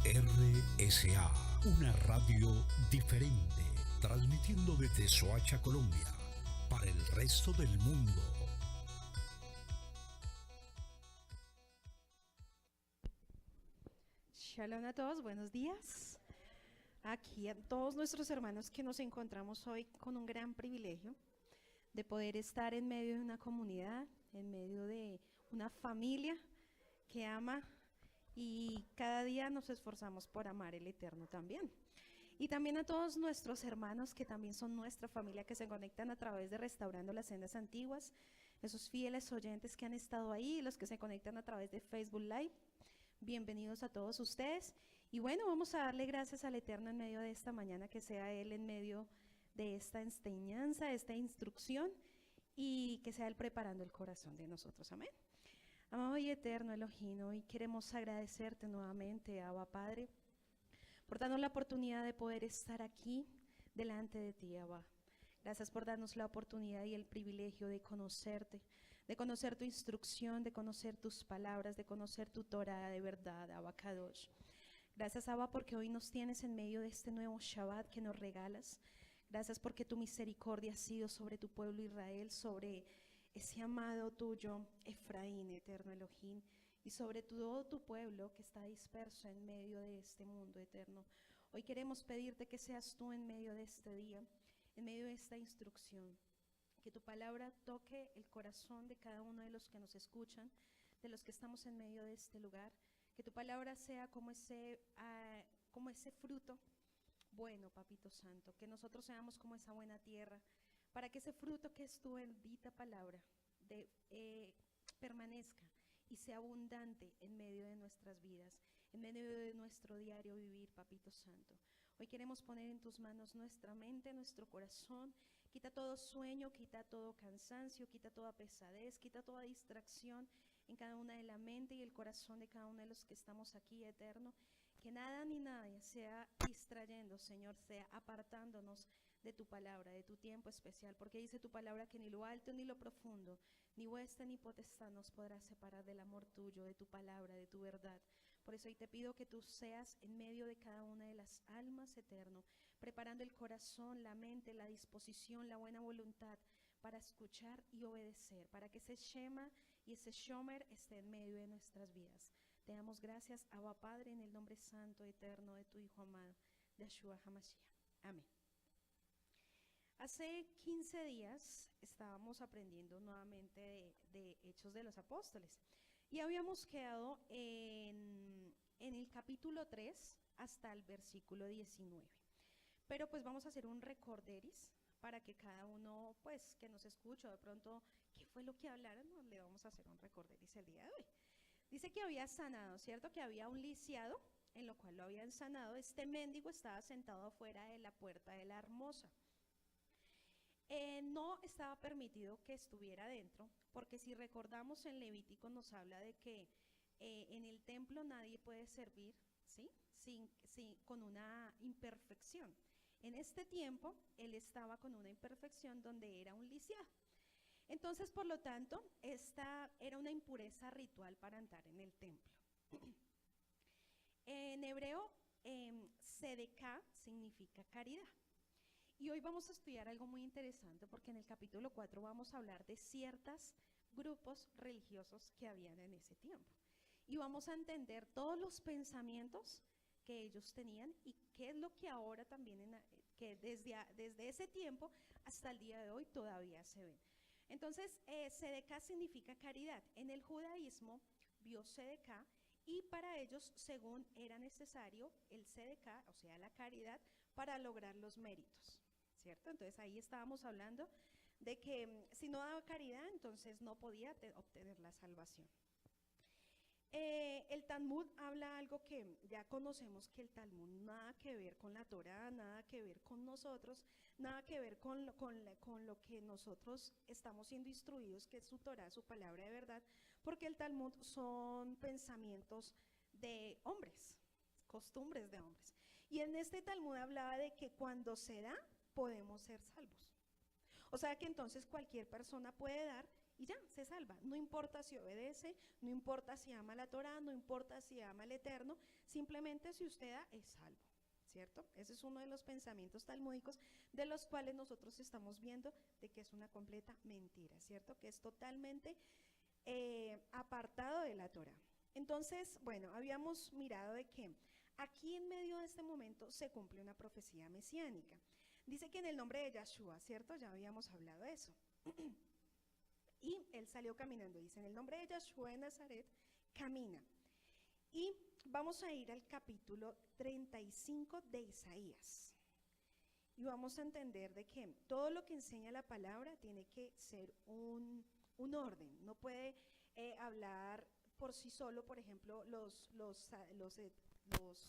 RSA, una radio diferente, transmitiendo desde Soacha, Colombia, para el resto del mundo. Shalom a todos, buenos días. Aquí a todos nuestros hermanos que nos encontramos hoy con un gran privilegio de poder estar en medio de una comunidad, en medio de una familia que ama y cada día nos esforzamos por amar el Eterno también. Y también a todos nuestros hermanos que también son nuestra familia, que se conectan a través de Restaurando las Sendas Antiguas, esos fieles oyentes que han estado ahí, los que se conectan a través de Facebook Live. Bienvenidos a todos ustedes. Y bueno, vamos a darle gracias al Eterno en medio de esta mañana, que sea Él en medio de esta enseñanza, esta instrucción, y que sea Él preparando el corazón de nosotros. Amén. Amado y eterno Elohim, hoy queremos agradecerte nuevamente, Abba Padre, por darnos la oportunidad de poder estar aquí delante de ti, Abba. Gracias por darnos la oportunidad y el privilegio de conocerte, de conocer tu instrucción, de conocer tus palabras, de conocer tu Torah de verdad, Abba Kadosh. Gracias, Abba, porque hoy nos tienes en medio de este nuevo Shabbat que nos regalas. Gracias porque tu misericordia ha sido sobre tu pueblo Israel, sobre ese amado tuyo, Efraín, eterno Elohim, y sobre todo tu pueblo que está disperso en medio de este mundo eterno. Hoy queremos pedirte que seas tú en medio de este día, en medio de esta instrucción, que tu palabra toque el corazón de cada uno de los que nos escuchan, de los que estamos en medio de este lugar, que tu palabra sea como ese fruto bueno, Papito Santo, que nosotros seamos como esa buena tierra, para que ese fruto que es tu bendita palabra permanezca y sea abundante en medio de nuestras vidas, en medio de nuestro diario vivir, Papito Santo. Hoy queremos poner en tus manos nuestra mente, nuestro corazón. Quita todo sueño, quita todo cansancio, quita toda pesadez, quita toda distracción en cada una de la mente y el corazón de cada uno de los que estamos aquí, eterno. Que nada ni nadie sea distrayendo, Señor, sea apartándonos de tu palabra, de tu tiempo especial, porque dice tu palabra que ni lo alto ni lo profundo, ni hueste ni potestad nos podrá separar del amor tuyo, de tu palabra, de tu verdad. Por eso hoy te pido que tú seas en medio de cada una de las almas, eterno, preparando el corazón, la mente, la disposición, la buena voluntad para escuchar y obedecer, para que ese Shema y ese Shomer esté en medio de nuestras vidas. Te damos gracias, Abba Padre, en el nombre santo, eterno de tu Hijo amado, Yeshua HaMashiach. Amén. Hace 15 días estábamos aprendiendo nuevamente de Hechos de los Apóstoles y habíamos quedado en el capítulo 3 hasta el versículo 19. Pero pues vamos a hacer un recorderis para que cada uno, pues, que nos escuchó de pronto, ¿qué fue lo que hablaron? No, le vamos a hacer un recorderis el día de hoy. Dice que había sanado, ¿cierto? Que había un lisiado, en lo cual lo habían sanado. Este mendigo estaba sentado afuera de la puerta de la hermosa. No estaba permitido que estuviera dentro, porque si recordamos en Levítico nos habla de que en el templo nadie puede servir, ¿sí? Con una imperfección. En este tiempo él estaba con una imperfección donde era un lisiado. Entonces, por lo tanto, esta era una impureza ritual para entrar en el templo. En hebreo, Sedeká significa caridad. Y hoy vamos a estudiar algo muy interesante porque en el capítulo 4 vamos a hablar de ciertos grupos religiosos que habían en ese tiempo. Y vamos a entender todos los pensamientos que ellos tenían y qué es lo que ahora también, que desde ese tiempo hasta el día de hoy todavía se ven. Entonces, Sedeká significa caridad. En el judaísmo vio Sedeká y para ellos, según era necesario, el Sedeká, o sea, la caridad, para lograr los méritos, ¿cierto? Entonces ahí estábamos hablando de que si no daba caridad, entonces no podía obtener la salvación. El Talmud habla algo que ya conocemos, que el Talmud nada que ver con la Torá, nada que ver con nosotros, nada que ver con lo que nosotros estamos siendo instruidos, que es su Torá, su palabra de verdad, porque el Talmud son pensamientos de hombres, costumbres de hombres. Y en este Talmud hablaba de que cuando se da, podemos ser salvos. O sea que entonces cualquier persona puede dar y ya, se salva. No importa si obedece, no importa si ama la Torá, no importa si ama al Eterno, simplemente si usted da, es salvo, ¿cierto? Ese es uno de los pensamientos talmúdicos de los cuales nosotros estamos viendo de que es una completa mentira, ¿cierto? Que es totalmente apartado de la Torá. Entonces, bueno, habíamos mirado de que aquí en medio de este momento se cumple una profecía mesiánica. Dice que en el nombre de Yahshua, ¿cierto? Ya habíamos hablado de eso. Y él salió caminando, dice, en el nombre de Yahshua de Nazaret, camina. Y vamos a ir al capítulo 35 de Isaías. Y vamos a entender de que todo lo que enseña la palabra tiene que ser un orden. No puede hablar por sí solo. Por ejemplo, los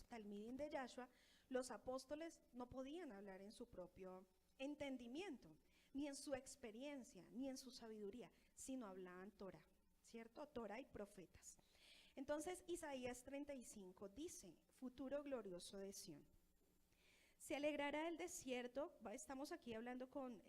talmidim de Yahshua, los apóstoles no podían hablar en su propio entendimiento, ni en su experiencia, ni en su sabiduría, sino hablaban Torah, ¿cierto? Torah y profetas. Entonces, Isaías 35 dice, futuro glorioso de Sión. Se alegrará el desierto, estamos aquí hablando con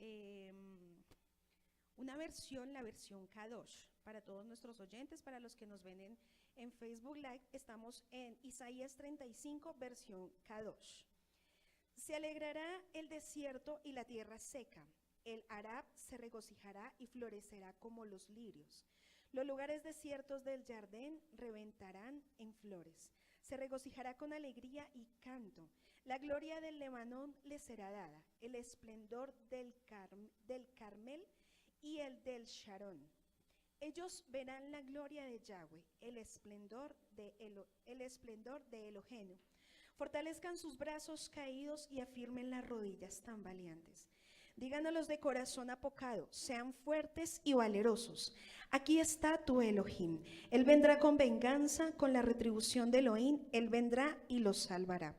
una versión, la versión Kadosh, para todos nuestros oyentes, para los que nos ven en Facebook Live, estamos en Isaías 35, versión Kadosh. Se alegrará el desierto y la tierra seca. El Arab se regocijará y florecerá como los lirios. Los lugares desiertos del Jardín reventarán en flores. Se regocijará con alegría y canto. La gloria del Lebanón le será dada, el esplendor del Carmel y el del Sharon. Ellos verán la gloria de Yahweh, el esplendor de Elohenu. Fortalezcan sus brazos caídos y afirmen las rodillas tambaleantes. Digan a los de corazón apocado, sean fuertes y valerosos. Aquí está tu Elohim. Él vendrá con venganza, con la retribución de Elohim, él vendrá y los salvará.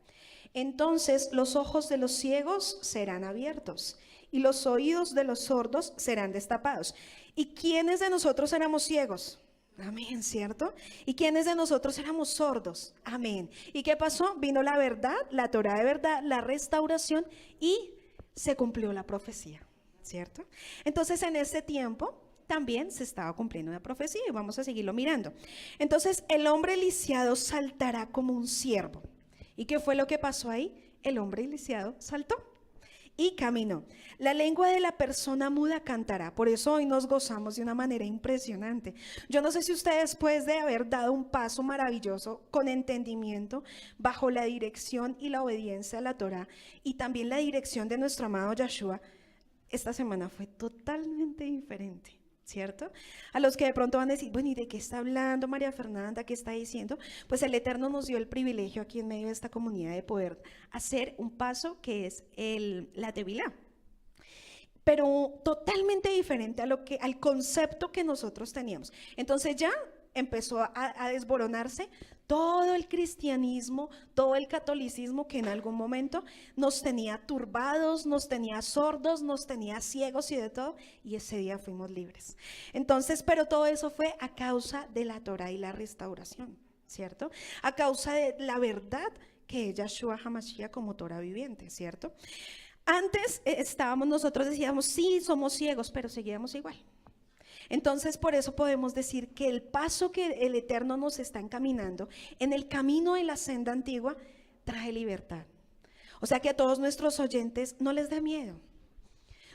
Entonces los ojos de los ciegos serán abiertos y los oídos de los sordos serán destapados. ¿Y quiénes de nosotros éramos ciegos? Amén, ¿cierto? ¿Y quiénes de nosotros éramos sordos? Amén. ¿Y qué pasó? Vino la verdad, la Torá de verdad, la restauración y se cumplió la profecía, ¿cierto? Entonces en ese tiempo también se estaba cumpliendo una profecía y vamos a seguirlo mirando. Entonces el hombre lisiado saltará como un ciervo. ¿Y qué fue lo que pasó ahí? El hombre lisiado saltó y caminó. La lengua de la persona muda cantará. Por eso hoy nos gozamos de una manera impresionante. Yo no sé si ustedes, después de haber dado un paso maravilloso con entendimiento, bajo la dirección y la obediencia a la Torá y también la dirección de nuestro amado Yahshua, esta semana fue totalmente diferente, ¿cierto? A los que de pronto van a decir, bueno, ¿y de qué está hablando María Fernanda? ¿Qué está diciendo? Pues el Eterno nos dio el privilegio aquí en medio de esta comunidad de poder hacer un paso que es la Tevilá, pero totalmente diferente al concepto que nosotros teníamos. Entonces ya empezó a desboronarse todo el cristianismo, todo el catolicismo que en algún momento nos tenía turbados, nos tenía sordos, nos tenía ciegos y de todo, y ese día fuimos libres. Entonces, pero todo eso fue a causa de la Torá y la restauración, ¿cierto? A causa de la verdad que es Yahshua HaMashiach como Torá viviente, ¿cierto? Antes nosotros decíamos, sí, somos ciegos, pero seguíamos igual. Entonces, por eso podemos decir que el paso que el Eterno nos está encaminando en el camino de la senda antigua trae libertad. O sea que a todos nuestros oyentes no les dé miedo.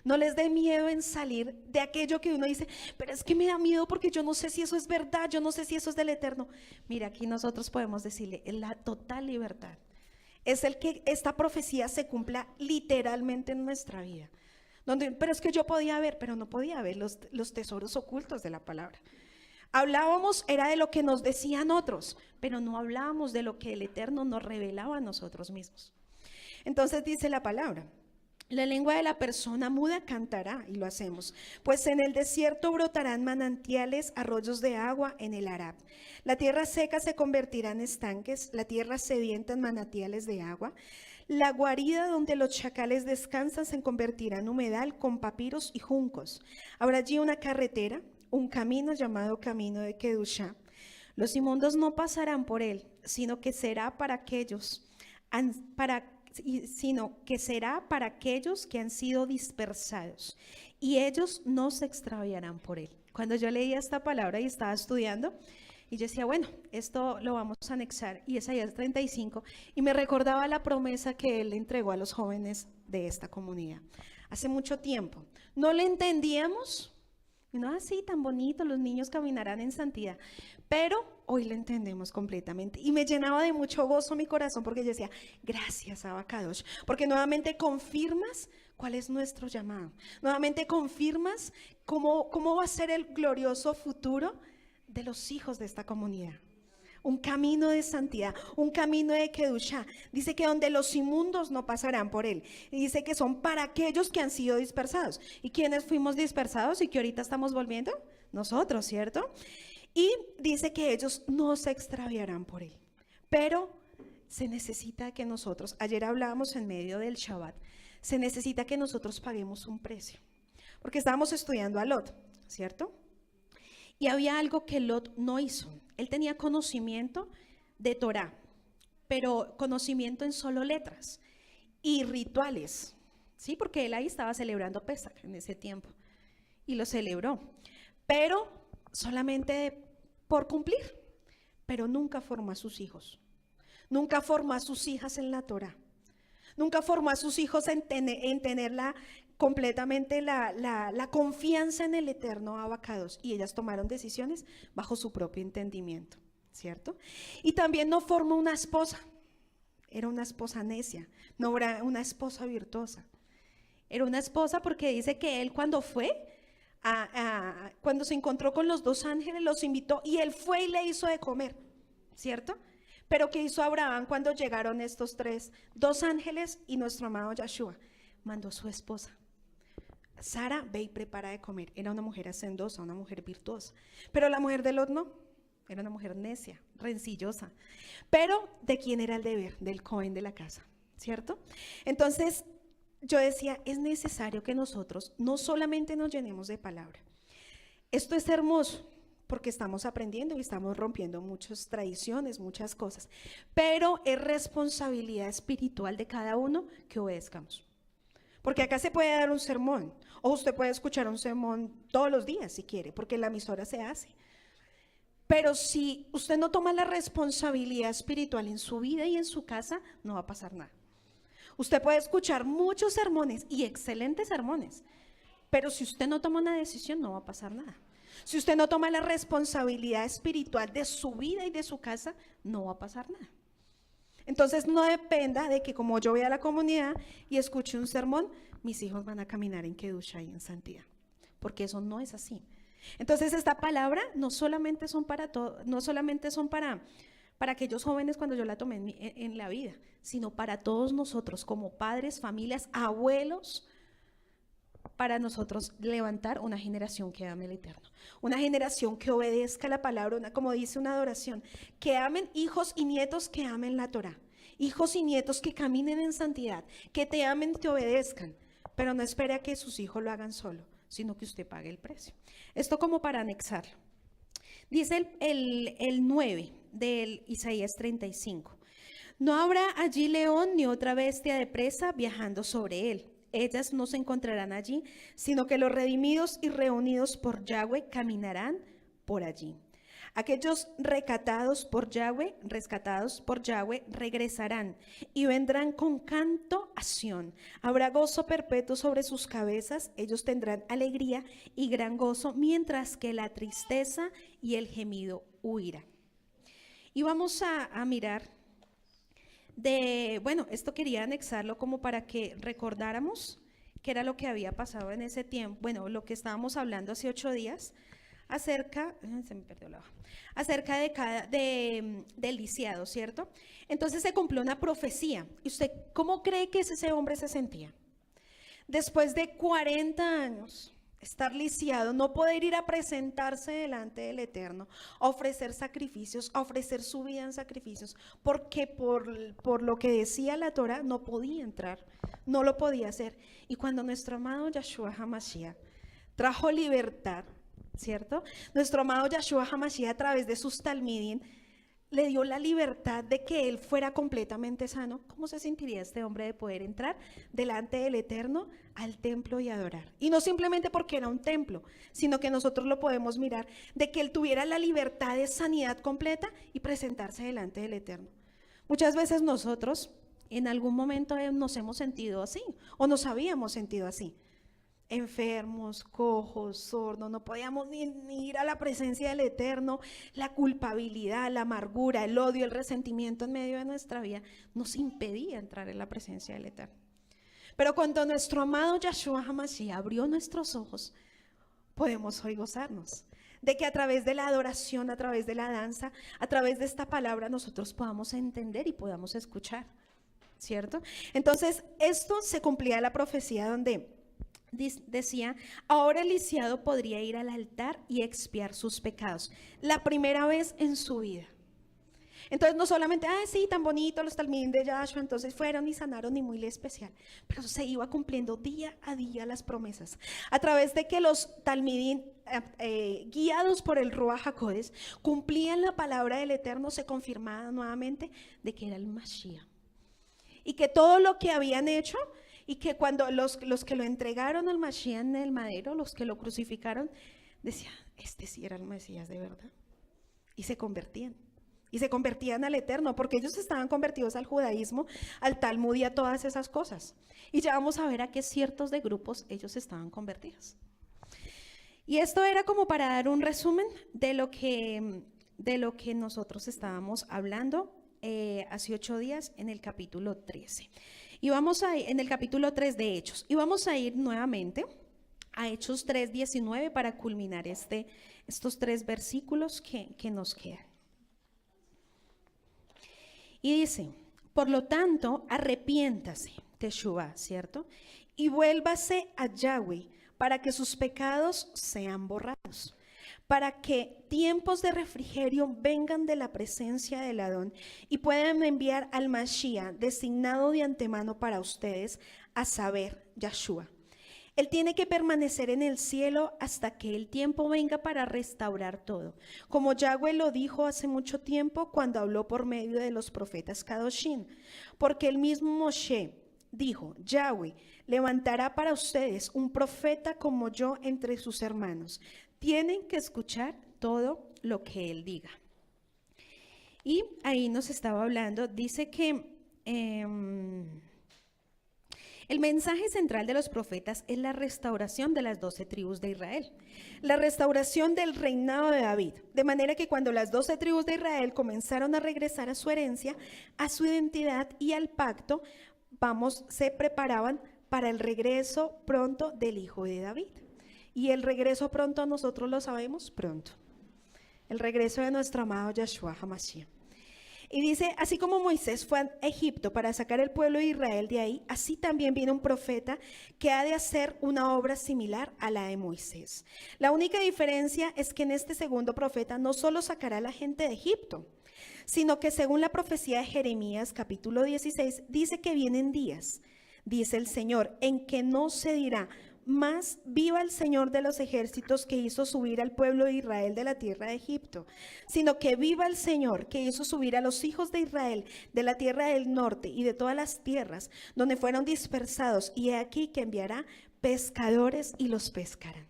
No les dé miedo en salir de aquello que uno dice, pero es que me da miedo porque yo no sé si eso es verdad, yo no sé si eso es del Eterno. Mira, aquí nosotros podemos decirle, es la total libertad. Es el que esta profecía se cumpla literalmente en nuestra vida. Pero es que yo podía ver, pero no podía ver los tesoros ocultos de la palabra. Hablábamos, era de lo que nos decían otros, pero no hablábamos de lo que el Eterno nos revelaba a nosotros mismos. Entonces dice la palabra, la lengua de la persona muda cantará, y lo hacemos, pues en el desierto brotarán manantiales, arroyos de agua en el Arab. La tierra seca se convertirá en estanques, la tierra sedienta en manantiales de agua. La guarida donde los chacales descansan se convertirá en humedal con papiros y juncos. Habrá allí una carretera, un camino llamado camino de Kedushá. Los inmundos no pasarán por él, sino que será para sino que será para aquellos que han sido dispersados, y ellos no se extraviarán por él. Cuando yo leía esta palabra y estaba estudiando, y yo decía, bueno, esto lo vamos a anexar, y Isaías 35, y me recordaba la promesa que él le entregó a los jóvenes de esta comunidad. Hace mucho tiempo. No le entendíamos, no así tan bonito, los niños caminarán en santidad, pero hoy le entendemos completamente. Y me llenaba de mucho gozo mi corazón, porque yo decía, gracias, Abba Kadosh, porque nuevamente confirmas cuál es nuestro llamado. Nuevamente confirmas cómo va a ser el glorioso futuro de los hijos de esta comunidad. Un camino de santidad, un camino de Kedushá. Dice que donde los inmundos no pasarán por él. Y dice que son para aquellos que han sido dispersados. ¿Y quiénes fuimos dispersados y que ahorita estamos volviendo? Nosotros, ¿cierto? Y dice que ellos no se extraviarán por él. Pero se necesita que nosotros, ayer hablábamos en medio del Shabbat, se necesita que nosotros paguemos un precio. Porque estábamos estudiando a Lot, ¿cierto? Y había algo que Lot no hizo. Él tenía conocimiento de Torá, pero conocimiento en solo letras y rituales, ¿sí? Porque él ahí estaba celebrando Pesach en ese tiempo y lo celebró, pero solamente por cumplir, pero nunca formó a sus hijos, nunca formó a sus hijas en la Torá, nunca formó a sus hijos en tenerla completamente la confianza en el eterno Abba Kadosh, y ellas tomaron decisiones bajo su propio entendimiento, ¿cierto? Y también no formó una esposa, era una esposa necia, no era una esposa virtuosa, era una esposa porque dice que él cuando cuando se encontró con los dos ángeles los invitó y él fue y le hizo de comer, ¿cierto? Pero ¿qué hizo Abraham cuando llegaron estos dos ángeles y nuestro amado Yahshua? Mandó a su esposa. Sara, ve y prepara de comer. Era una mujer hacendosa, una mujer virtuosa. Pero la mujer de Lot no, era una mujer necia, rencillosa. Pero ¿de quién era el deber? Del Cohen de la casa, ¿cierto? Entonces yo decía, es necesario que nosotros no solamente nos llenemos de palabra. Esto es hermoso porque estamos aprendiendo y estamos rompiendo muchas tradiciones, muchas cosas. Pero es responsabilidad espiritual de cada uno que obedezcamos. Porque acá se puede dar un sermón, o usted puede escuchar un sermón todos los días si quiere, porque la emisora se hace. Pero si usted no toma la responsabilidad espiritual en su vida y en su casa, no va a pasar nada. Usted puede escuchar muchos sermones y excelentes sermones, pero si usted no toma una decisión, no va a pasar nada. Si usted no toma la responsabilidad espiritual de su vida y de su casa, no va a pasar nada. Entonces no dependa de que como yo voy a la comunidad y escuche un sermón, mis hijos van a caminar en Kedusha y en santidad, porque eso no es así. Entonces esta palabra no solamente son para aquellos jóvenes cuando yo la tomé en la vida, sino para todos nosotros como padres, familias, abuelos, para nosotros levantar una generación que ame el Eterno, una generación que obedezca la palabra, como dice una adoración, que amen hijos y nietos que amen la Torá, hijos y nietos que caminen en santidad, que te amen, te obedezcan, pero no espere a que sus hijos lo hagan solo, sino que usted pague el precio. Esto como para anexarlo. Dice el 9 del Isaías 35, no habrá allí león ni otra bestia de presa viajando sobre él. Ellas no se encontrarán allí, sino que los redimidos y reunidos por Yahweh caminarán por allí. Aquellos rescatados por Yahweh, regresarán y vendrán con canto a Sión. Habrá gozo perpetuo sobre sus cabezas, ellos tendrán alegría y gran gozo, mientras que la tristeza y el gemido huirán. Y vamos a mirar esto quería anexarlo como para que recordáramos qué era lo que había pasado en ese tiempo, lo que estábamos hablando hace 8 días acerca del lisiado, ¿cierto? Entonces se cumplió una profecía. ¿Y usted cómo cree que ese hombre se sentía? Después de 40 años, estar lisiado, no poder ir a presentarse delante del Eterno, a ofrecer sacrificios, a ofrecer su vida en sacrificios, porque por lo que decía la Torá no podía entrar, no lo podía hacer. Y cuando nuestro amado Yahshua HaMashiach trajo libertad, ¿cierto? Nuestro amado Yahshua HaMashiach a través de sus talmidim le dio la libertad de que él fuera completamente sano, ¿cómo se sentiría este hombre de poder entrar delante del Eterno al templo y adorar? Y no simplemente porque era un templo, sino que nosotros lo podemos mirar, de que él tuviera la libertad de sanidad completa y presentarse delante del Eterno. Muchas veces nosotros en algún momento nos hemos sentido así, o nos habíamos sentido así. Enfermos, cojos, sordos, no podíamos ni ir a la presencia del Eterno. La culpabilidad, la amargura, el odio, el resentimiento en medio de nuestra vida nos impedía entrar en la presencia del Eterno. Pero cuando nuestro amado Yahshua HaMashiach abrió nuestros ojos, podemos hoy gozarnos de que a través de la adoración, a través de la danza, a través de esta palabra nosotros podamos entender y podamos escuchar, ¿cierto? Entonces esto se cumplía la profecía donde decía, ahora el lisiado podría ir al altar y expiar sus pecados, la primera vez en su vida. Entonces no solamente, sí, tan bonito los talmidim de Yahshua, entonces fueron y sanaron y muy especial, pero se iba cumpliendo día a día las promesas, a través de que los talmidim, guiados por el Ruach HaKodesh, cumplían la palabra del Eterno, se confirmaba nuevamente de que era el Mashiach, y que todo lo que habían hecho, y que cuando los que lo entregaron al Mashiach en el madero, los que lo crucificaron, decían, este sí era el Mesías de verdad. Y se convertían al Eterno, porque ellos estaban convertidos al judaísmo, al Talmud y a todas esas cosas. Y ya vamos a ver a qué ciertos de grupos ellos estaban convertidos. Y esto era como para dar un resumen de lo que nosotros estábamos hablando hace 8 días en el capítulo 13. Y vamos a ir en el capítulo 3 de Hechos. Y vamos a ir nuevamente a Hechos 3:19 para culminar estos 3 versículos que nos quedan. Y dice, por lo tanto, arrepiéntase, Teshuvá, ¿cierto? Y vuélvase a Yahweh para que sus pecados sean borrados, para que tiempos de refrigerio vengan de la presencia del Adón y puedan enviar al Mashiach designado de antemano para ustedes, a saber, Yahshua. Él tiene que permanecer en el cielo hasta que el tiempo venga para restaurar todo, como Yahweh lo dijo hace mucho tiempo cuando habló por medio de los profetas Kadoshim, porque el mismo Moshe dijo, Yahweh levantará para ustedes un profeta como yo entre sus hermanos. Tienen que escuchar todo lo que él diga. Y ahí nos estaba hablando, dice que el mensaje central de los profetas es la restauración de las 12 tribus de Israel, la restauración del reinado de David, de manera que cuando las 12 tribus de Israel comenzaron a regresar a su herencia, a su identidad y al pacto, se preparaban para el regreso pronto del hijo de David. Y el regreso pronto nosotros lo sabemos pronto, el regreso de nuestro amado Yahshua HaMashiach. Y dice, así como Moisés fue a Egipto para sacar el pueblo de Israel de ahí, así también viene un profeta que ha de hacer una obra similar a la de Moisés. La única diferencia es que en este segundo profeta no solo sacará a la gente de Egipto, sino que según la profecía de Jeremías capítulo 16, dice que vienen días, dice el Señor, en que no se dirá, más viva el Señor de los ejércitos que hizo subir al pueblo de Israel de la tierra de Egipto, sino que viva el Señor que hizo subir a los hijos de Israel de la tierra del norte y de todas las tierras donde fueron dispersados, y he aquí que enviará pescadores y los pescarán.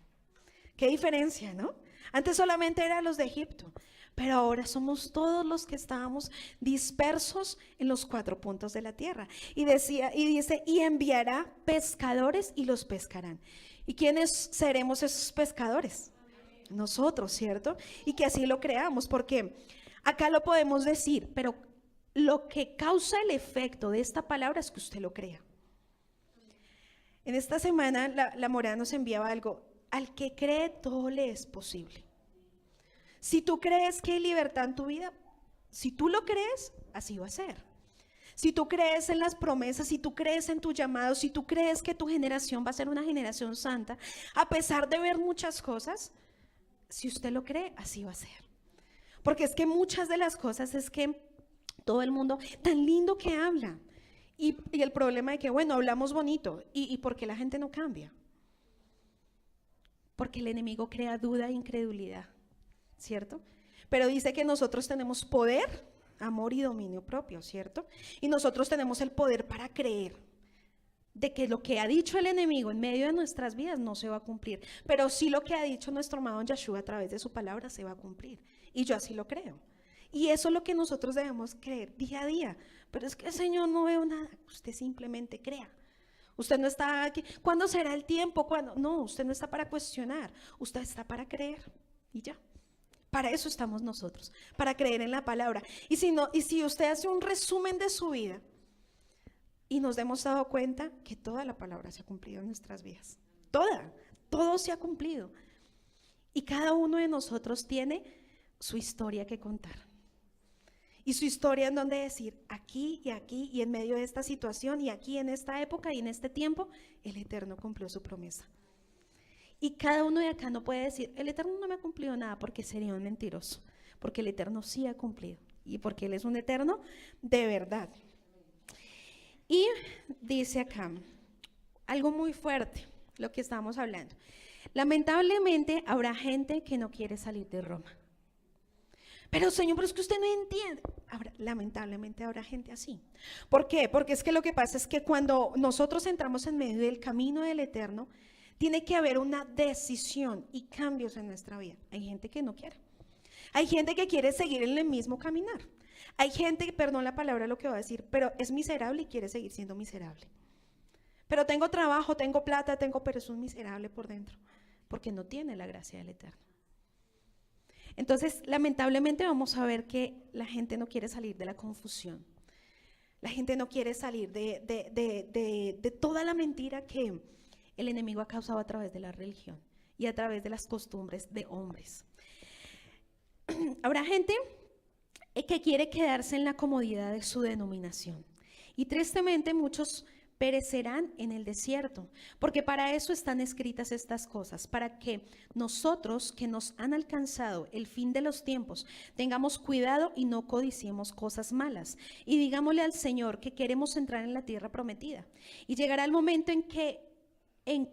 Qué diferencia, ¿no? Antes solamente eran los de Egipto, pero ahora somos todos los que estábamos dispersos en los 4 puntos de la tierra. Y dice, y enviará pescadores y los pescarán. ¿Y quiénes seremos esos pescadores? Nosotros, ¿cierto? Y que así lo creamos, porque acá lo podemos decir, pero lo que causa el efecto de esta palabra es que usted lo crea. En esta semana la Morada nos enviaba algo, al que cree todo le es posible. Si tú crees que hay libertad en tu vida, si tú lo crees, así va a ser. Si tú crees en las promesas, si tú crees en tu llamado, si tú crees que tu generación va a ser una generación santa, a pesar de ver muchas cosas, si usted lo cree, así va a ser. Porque es que muchas de las cosas es que todo el mundo, tan lindo que habla. Y el problema de que, bueno, hablamos bonito. ¿Y por qué la gente no cambia? Porque el enemigo crea duda e incredulidad. ¿Cierto? Pero dice que nosotros tenemos poder amor y dominio propio, ¿cierto? Y nosotros tenemos el poder para creer de que lo que ha dicho el enemigo en medio de nuestras vidas no se va a cumplir, pero sí lo que ha dicho nuestro amado Yeshua a través de su palabra se va a cumplir, y yo así lo creo. Y eso es lo que nosotros debemos creer día a día. Pero es que, Señor, no veo nada. Usted simplemente crea. Usted no está aquí. ¿Cuándo será el tiempo? ¿Cuándo? No, usted no está para cuestionar. Usted está para creer. Y ya. Para eso estamos nosotros. Para creer en la palabra. Y si usted hace un resumen de su vida y nos hemos dado cuenta que toda la palabra se ha cumplido en nuestras vidas. Todo se ha cumplido. Y cada uno de nosotros tiene su historia que contar. Y su historia en donde decir, aquí y en medio de esta situación y aquí en esta época y en este tiempo, el Eterno cumplió su promesa. Y cada uno de acá no puede decir, el Eterno no me ha cumplido nada, porque sería un mentiroso, porque el Eterno sí ha cumplido y porque Él es un Eterno de verdad. Y dice acá, algo muy fuerte, lo que estamos hablando. Lamentablemente habrá gente que no quiere salir de Roma. Pero Señor, pero es que usted no entiende. Lamentablemente habrá gente así. ¿Por qué? Porque es que lo que pasa es que cuando nosotros entramos en medio del camino del Eterno, tiene que haber una decisión y cambios en nuestra vida. Hay gente que no quiere. Hay gente que quiere seguir en el mismo caminar. Hay gente, perdón la palabra lo que voy a decir, pero es miserable y quiere seguir siendo miserable. Pero tengo trabajo, tengo plata, pero es un miserable por dentro, porque no tiene la gracia del Eterno. Entonces, lamentablemente vamos a ver que la gente no quiere salir de la confusión. La gente no quiere salir de toda la mentira que el enemigo ha causado a través de la religión y a través de las costumbres de hombres. Habrá gente que quiere quedarse en la comodidad de su denominación. Y tristemente muchos perecerán en el desierto, porque para eso están escritas estas cosas, para que nosotros que nos han alcanzado el fin de los tiempos, tengamos cuidado y no codiciemos cosas malas, y digámosle al Señor que queremos entrar en la tierra prometida, y llegará el momento en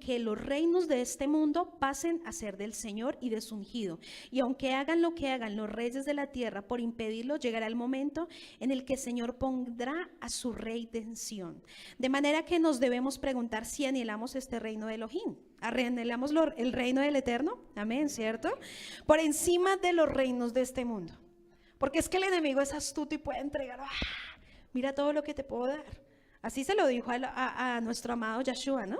que los reinos de este mundo pasen a ser del Señor y de su ungido. Y aunque hagan lo que hagan los reyes de la tierra por impedirlo, llegará el momento en el que el Señor pondrá a su rey de Sión. De manera que nos debemos preguntar si anhelamos este reino de Elohim. ¿Anhelamos el reino del Eterno? Amén, ¿cierto? Por encima de los reinos de este mundo. Porque es que el enemigo es astuto y puede entregar, mira todo lo que te puedo dar. Así se lo dijo a nuestro amado Yeshua, ¿no?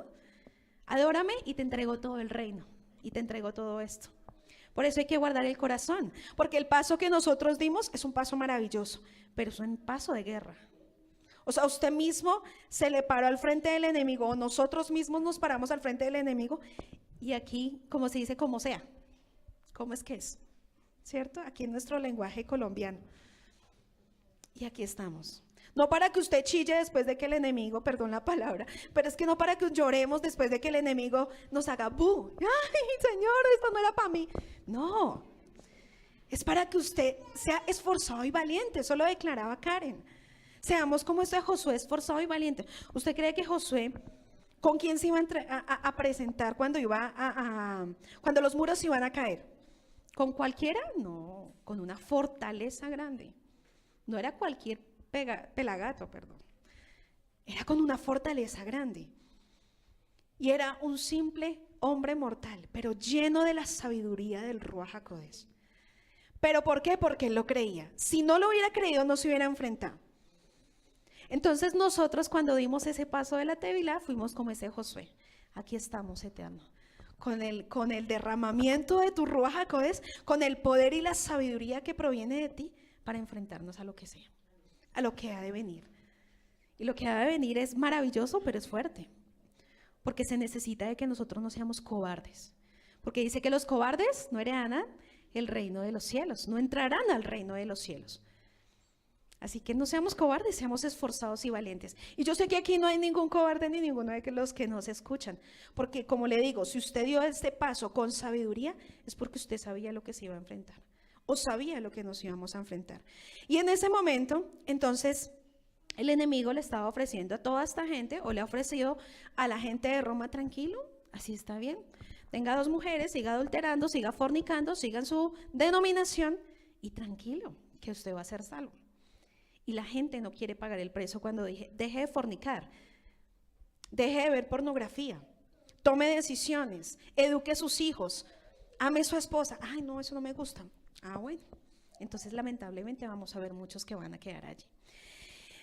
Adórame y te entrego todo el reino y te entrego todo esto. Por eso hay que guardar el corazón, porque el paso que nosotros dimos es un paso maravilloso, pero es un paso de guerra. O sea, usted mismo se le paró al frente del enemigo, o nosotros mismos nos paramos al frente del enemigo, y aquí, como se dice, como sea. ¿Cómo es que es? ¿Cierto? Aquí en nuestro lenguaje colombiano. Y aquí estamos. No para que usted chille después de que el enemigo, perdón la palabra, pero es que no para que lloremos después de que el enemigo nos haga ¡bu! ¡Ay, Señor, esto no era para mí! No, es para que usted sea esforzado y valiente. Eso lo declaraba Karen. Seamos como este Josué, esforzado y valiente. ¿Usted cree que Josué, con quién se iba a presentar cuando cuando los muros iban a caer? ¿Con cualquiera? No, con una fortaleza grande. No era cualquier pelagato, perdón. Era con una fortaleza grande. Y era un simple hombre mortal, pero lleno de la sabiduría del Ruach HaKodesh. ¿Pero por qué? Porque él lo creía. Si no lo hubiera creído, no se hubiera enfrentado. Entonces nosotros cuando dimos ese paso de la Tevilá, fuimos como ese Josué. Aquí estamos, Eterno. Con el derramamiento de tu Ruach HaKodesh, con el poder y la sabiduría que proviene de ti, para enfrentarnos a lo que sea, a lo que ha de venir. Y lo que ha de venir es maravilloso, pero es fuerte, porque se necesita de que nosotros no seamos cobardes, porque dice que los cobardes no heredarán el reino de los cielos, no entrarán al reino de los cielos. Así que no seamos cobardes, seamos esforzados y valientes. Y yo sé que aquí no hay ningún cobarde ni ninguno de los que nos escuchan, porque como le digo, si usted dio este paso con sabiduría, es porque usted sabía lo que se iba a enfrentar, o sabía lo que nos íbamos a enfrentar. Y en ese momento, entonces, el enemigo le estaba ofreciendo a toda esta gente, o le ha ofrecido a la gente de Roma, tranquilo, así está bien. Tenga 2 mujeres, siga adulterando, siga fornicando, siga en su denominación, y tranquilo, que usted va a ser salvo. Y la gente no quiere pagar el precio cuando dije, deje de fornicar, deje de ver pornografía, tome decisiones, eduque a sus hijos, ame a su esposa. Ay, no, eso no me gusta. Ah, bueno. Entonces, lamentablemente, vamos a ver muchos que van a quedar allí.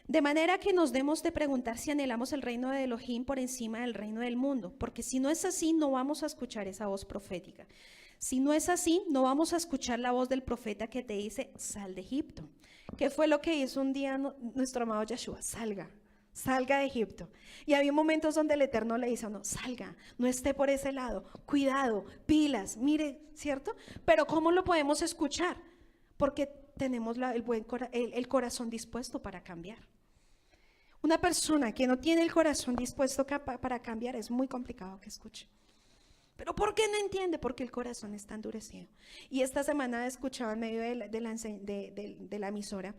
De manera que nos demos de preguntar si anhelamos el reino de Elohim por encima del reino del mundo, porque si no es así, no vamos a escuchar esa voz profética. Si no es así, no vamos a escuchar la voz del profeta que te dice, sal de Egipto. ¿Qué fue lo que hizo un día nuestro amado Yeshua? Salga de Egipto. Y había momentos donde el Eterno le dice a uno, salga, no esté por ese lado, cuidado, pilas, mire, ¿cierto? Pero ¿cómo lo podemos escuchar? Porque tenemos el corazón dispuesto para cambiar. Una persona que no tiene el corazón dispuesto para cambiar es muy complicado que escuche. ¿Pero por qué no entiende? Porque el corazón está endurecido. Y esta semana escuchaba en medio de la emisora,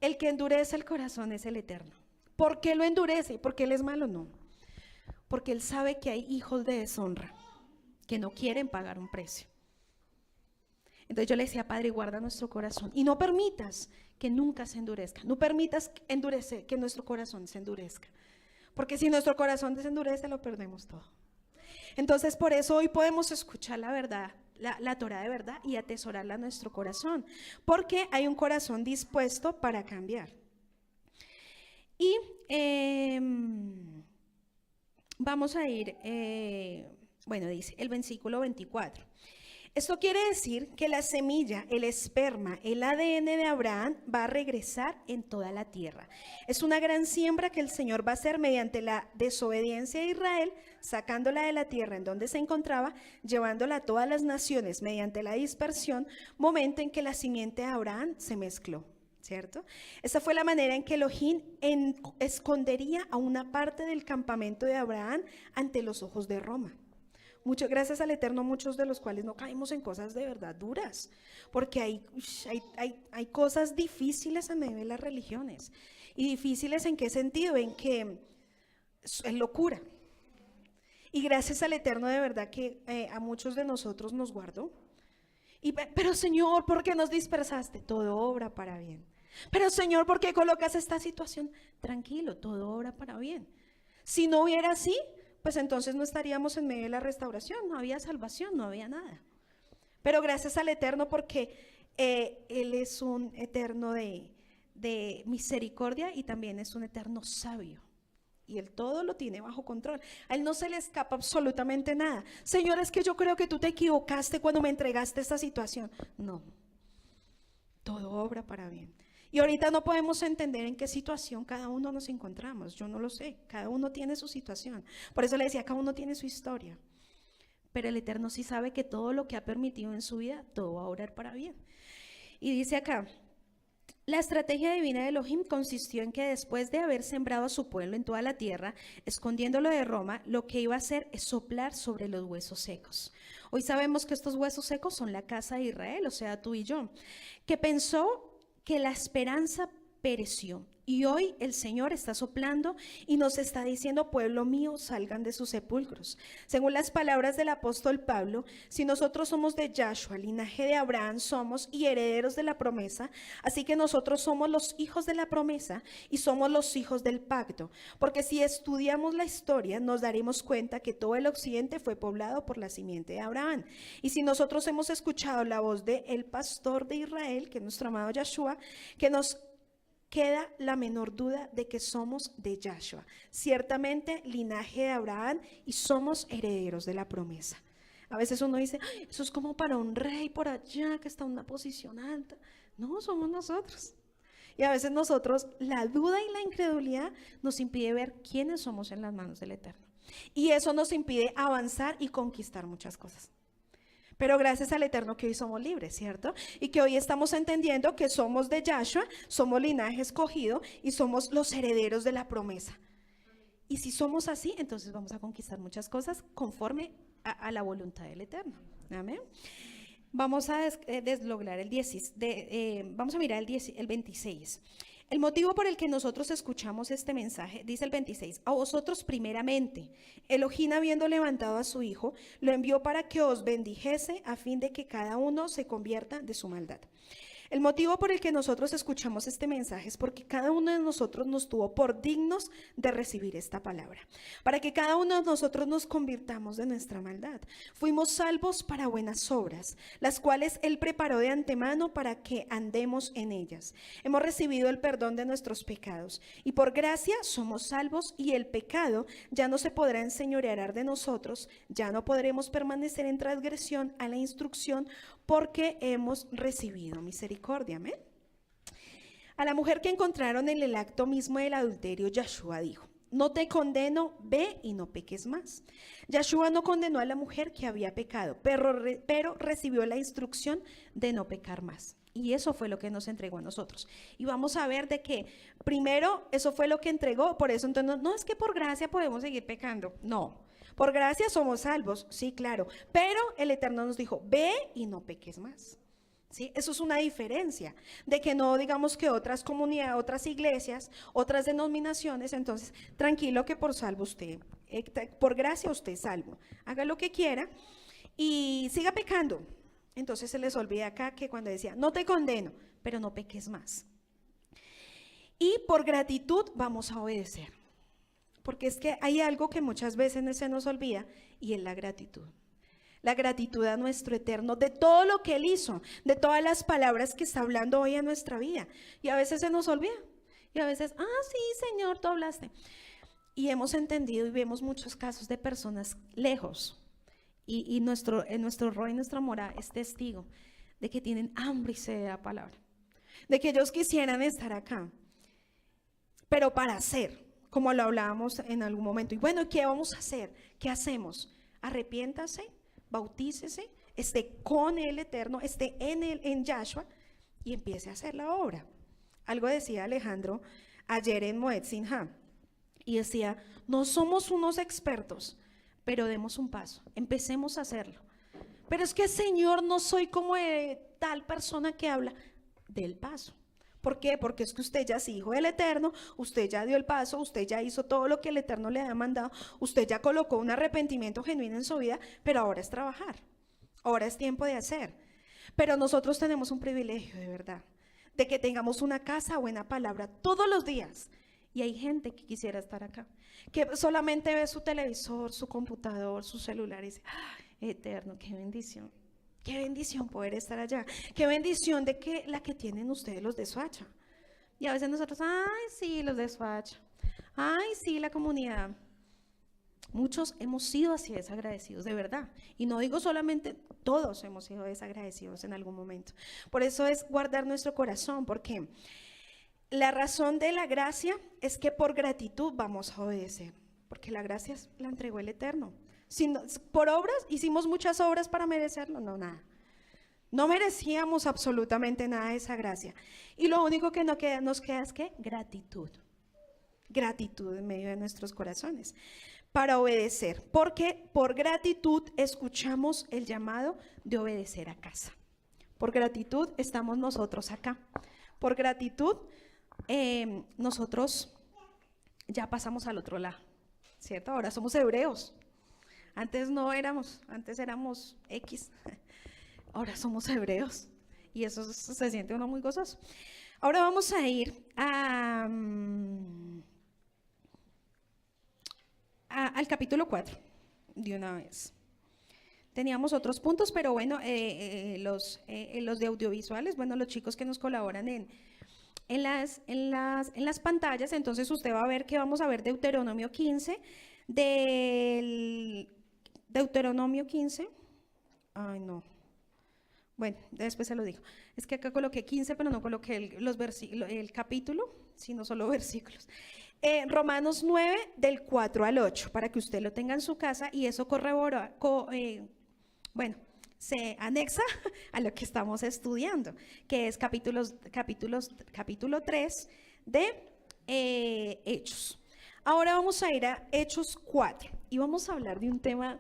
el que endurece el corazón es el Eterno. ¿Por qué lo endurece? ¿Porque Él es malo? No. Porque Él sabe que hay hijos de deshonra que no quieren pagar un precio. Entonces yo le decía, Padre, guarda nuestro corazón y no permitas que nunca se endurezca. No permitas que nuestro corazón se endurezca. Porque si nuestro corazón se endurece, lo perdemos todo. Entonces por eso hoy podemos escuchar la verdad, la Torah de verdad y atesorarla en nuestro corazón. Porque hay un corazón dispuesto para cambiar. Y vamos a ir, dice el versículo 24. Esto quiere decir que la semilla, el esperma, el ADN de Abraham va a regresar en toda la tierra. Es una gran siembra que el Señor va a hacer mediante la desobediencia de Israel, sacándola de la tierra en donde se encontraba, llevándola a todas las naciones mediante la dispersión, momento en que la simiente de Abraham se mezcló. ¿Cierto? Esa fue la manera en que Elohim escondería a una parte del campamento de Abraham ante los ojos de Roma. Gracias al Eterno, muchos de los cuales no caímos en cosas de verdad duras, porque hay cosas difíciles en medio de las religiones. ¿Y difíciles en qué sentido? En que es locura. Y gracias al Eterno de verdad que a muchos de nosotros nos guardó. Pero Señor, ¿por qué nos dispersaste? Todo obra para bien. Pero Señor, ¿por qué colocas esta situación? Tranquilo, todo obra para bien. Si no hubiera así, pues entonces no estaríamos en medio de la restauración, no había salvación, no había nada. Pero gracias al Eterno porque Él es un Eterno de misericordia y también es un Eterno sabio. Y Él todo lo tiene bajo control. A Él no se le escapa absolutamente nada. Señor, es que yo creo que tú te equivocaste cuando me entregaste esta situación. No, todo obra para bien. Y ahorita no podemos entender en qué situación cada uno nos encontramos. Yo no lo sé, cada uno tiene su situación. Por eso le decía, cada uno tiene su historia. Pero el Eterno sí sabe que todo lo que ha permitido en su vida, todo va a obrar para bien. Y dice acá, la estrategia divina de Elohim consistió en que después de haber sembrado a su pueblo en toda la tierra, escondiéndolo de Roma, lo que iba a hacer es soplar sobre los huesos secos. Hoy sabemos que estos huesos secos son la casa de Israel, o sea, tú y yo, que pensó que la esperanza pereció. Y hoy el Señor está soplando y nos está diciendo, pueblo mío, salgan de sus sepulcros. Según las palabras del apóstol Pablo, si nosotros somos de Yahshua, linaje de Abraham somos y herederos de la promesa, así que nosotros somos los hijos de la promesa y somos los hijos del pacto. Porque si estudiamos la historia, nos daremos cuenta que todo el occidente fue poblado por la simiente de Abraham. Y si nosotros hemos escuchado la voz del pastor de Israel, que es nuestro amado Yahshua, que nos queda la menor duda de que somos de Yahshua, ciertamente linaje de Abraham y somos herederos de la promesa. A veces uno dice, ay, eso es como para un rey por allá que está en una posición alta. No, somos nosotros. Y a veces nosotros, la duda y la incredulidad nos impide ver quiénes somos en las manos del Eterno. Y eso nos impide avanzar y conquistar muchas cosas. Pero gracias al Eterno que hoy somos libres, ¿cierto? Y que hoy estamos entendiendo que somos de Yahshua, somos linaje escogido y somos los herederos de la promesa. Y si somos así, entonces vamos a conquistar muchas cosas conforme a la voluntad del Eterno. Amén. Vamos a deslograr vamos a mirar el 26. El motivo por el que nosotros escuchamos este mensaje, dice el 26, a vosotros primeramente, Elohim habiendo levantado a su Hijo, lo envió para que os bendijese a fin de que cada uno se convierta de su maldad. El motivo por el que nosotros escuchamos este mensaje es porque cada uno de nosotros nos tuvo por dignos de recibir esta palabra, para que cada uno de nosotros nos convirtamos de nuestra maldad. Fuimos salvos para buenas obras, las cuales Él preparó de antemano para que andemos en ellas. Hemos recibido el perdón de nuestros pecados y por gracia somos salvos, y el pecado ya no se podrá enseñorear de nosotros, ya no podremos permanecer en transgresión a la instrucción, porque hemos recibido misericordia. Amén. A la mujer que encontraron en el acto mismo del adulterio, Yahshua dijo: no te condeno, ve y no peques más. Yahshua no condenó a la mujer que había pecado, pero recibió la instrucción de no pecar más. Y eso fue lo que nos entregó a nosotros. Y vamos a ver de que primero eso fue lo que entregó. Por eso entonces no es que por gracia podemos seguir pecando. No. Por gracia somos salvos, sí, claro, pero el Eterno nos dijo: ve y no peques más. ¿Sí? Eso es una diferencia, de que no digamos que otras comunidades, otras iglesias, otras denominaciones, entonces tranquilo que por salvo usted, por gracia usted es salvo, haga lo que quiera y siga pecando. Entonces se les olvida acá que cuando decía: no te condeno, pero no peques más. Y por gratitud vamos a obedecer. Porque es que hay algo que muchas veces se nos olvida, y es la gratitud. La gratitud a nuestro Eterno de todo lo que Él hizo, de todas las palabras que está hablando hoy en nuestra vida. Y a veces se nos olvida. Y a veces: sí, Señor, tú hablaste. Y hemos entendido y vemos muchos casos de personas lejos. Y nuestro rol y nuestra mora es testigo de que tienen hambre y sed de la palabra. De que ellos quisieran estar acá. Pero para hacer, como lo hablábamos en algún momento. Y bueno, ¿qué vamos a hacer? ¿Qué hacemos? Arrepiéntase, bautícese, esté con el Eterno, esté en Yahshua y empiece a hacer la obra. Algo decía Alejandro ayer en Moed Sinha y decía: no somos unos expertos, pero demos un paso, empecemos a hacerlo. Pero es que, Señor, no soy como tal persona que habla del paso. ¿Por qué? Porque es que usted ya es hijo del Eterno, usted ya dio el paso, usted ya hizo todo lo que el Eterno le ha mandado, usted ya colocó un arrepentimiento genuino en su vida, pero ahora es trabajar, ahora es tiempo de hacer. Pero nosotros tenemos un privilegio de verdad, de que tengamos una casa, buena palabra todos los días. Y hay gente que quisiera estar acá, que solamente ve su televisor, su computador, su celular y dice: Eterno, qué bendición. Qué bendición poder estar allá. Qué bendición de que la que tienen ustedes los de Soacha. Y a veces nosotros: sí, los de Soacha. Sí, la comunidad. Muchos hemos sido así desagradecidos, de verdad. Y no digo solamente, todos hemos sido desagradecidos en algún momento. Por eso es guardar nuestro corazón, porque la razón de la gracia es que por gratitud vamos a obedecer. Porque la gracia la entregó el Eterno. Por obras, hicimos muchas obras para merecerlo, no, nada. No merecíamos absolutamente nada de esa gracia. Y lo único que nos queda es ¿qué? Gratitud. Gratitud en medio de nuestros corazones para obedecer. Porque por gratitud escuchamos el llamado de obedecer a casa. Por gratitud estamos nosotros acá. Por gratitud nosotros ya pasamos al otro lado, ¿cierto? Ahora somos hebreos. Antes no éramos, antes éramos X, ahora somos hebreos y eso se siente uno muy gozoso. Ahora vamos a ir al capítulo 4 de una vez. Teníamos otros puntos, pero bueno, los de audiovisuales, bueno, los chicos que nos colaboran en las pantallas, entonces usted va a ver que vamos a ver Deuteronomio 15, Deuteronomio 15, bueno, después se lo digo, es que acá coloqué 15, pero no coloqué el capítulo, sino solo versículos. Romanos 9, del 4 al 8, para que usted lo tenga en su casa y eso se anexa a lo que estamos estudiando, que es capítulo 3 de Hechos. Ahora vamos a ir a Hechos 4 y vamos a hablar de un tema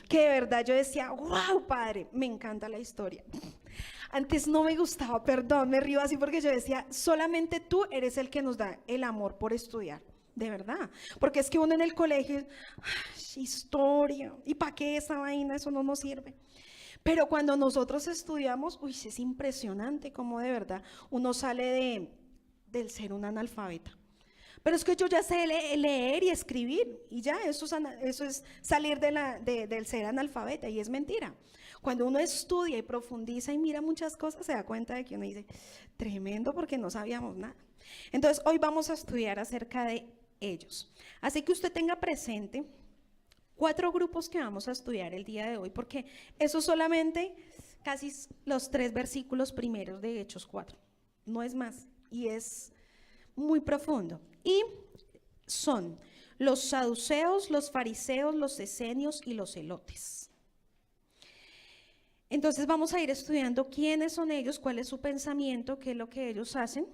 que de verdad yo decía: wow, padre, me encanta la historia. Antes no me gustaba, perdón, me río así porque yo decía: solamente tú eres el que nos da el amor por estudiar, de verdad. Porque es que uno en el colegio, historia, ¿y para qué esa vaina? Eso no nos sirve. Pero cuando nosotros estudiamos, uy, es impresionante cómo de verdad uno sale del ser un analfabeta. Pero es que yo ya sé leer y escribir y ya, eso es salir del ser analfabeta y es mentira. Cuando uno estudia y profundiza y mira muchas cosas, se da cuenta de que uno dice, tremendo porque no sabíamos nada. Entonces, hoy vamos a estudiar acerca de ellos. Así que usted tenga presente 4 grupos que vamos a estudiar el día de hoy, porque eso solamente casi los 3 versículos primeros de Hechos 4, no es más, y es muy profundo. Y son los saduceos, los fariseos, los esenios y los celotes. Entonces vamos a ir estudiando quiénes son ellos, cuál es su pensamiento, qué es lo que ellos hacen,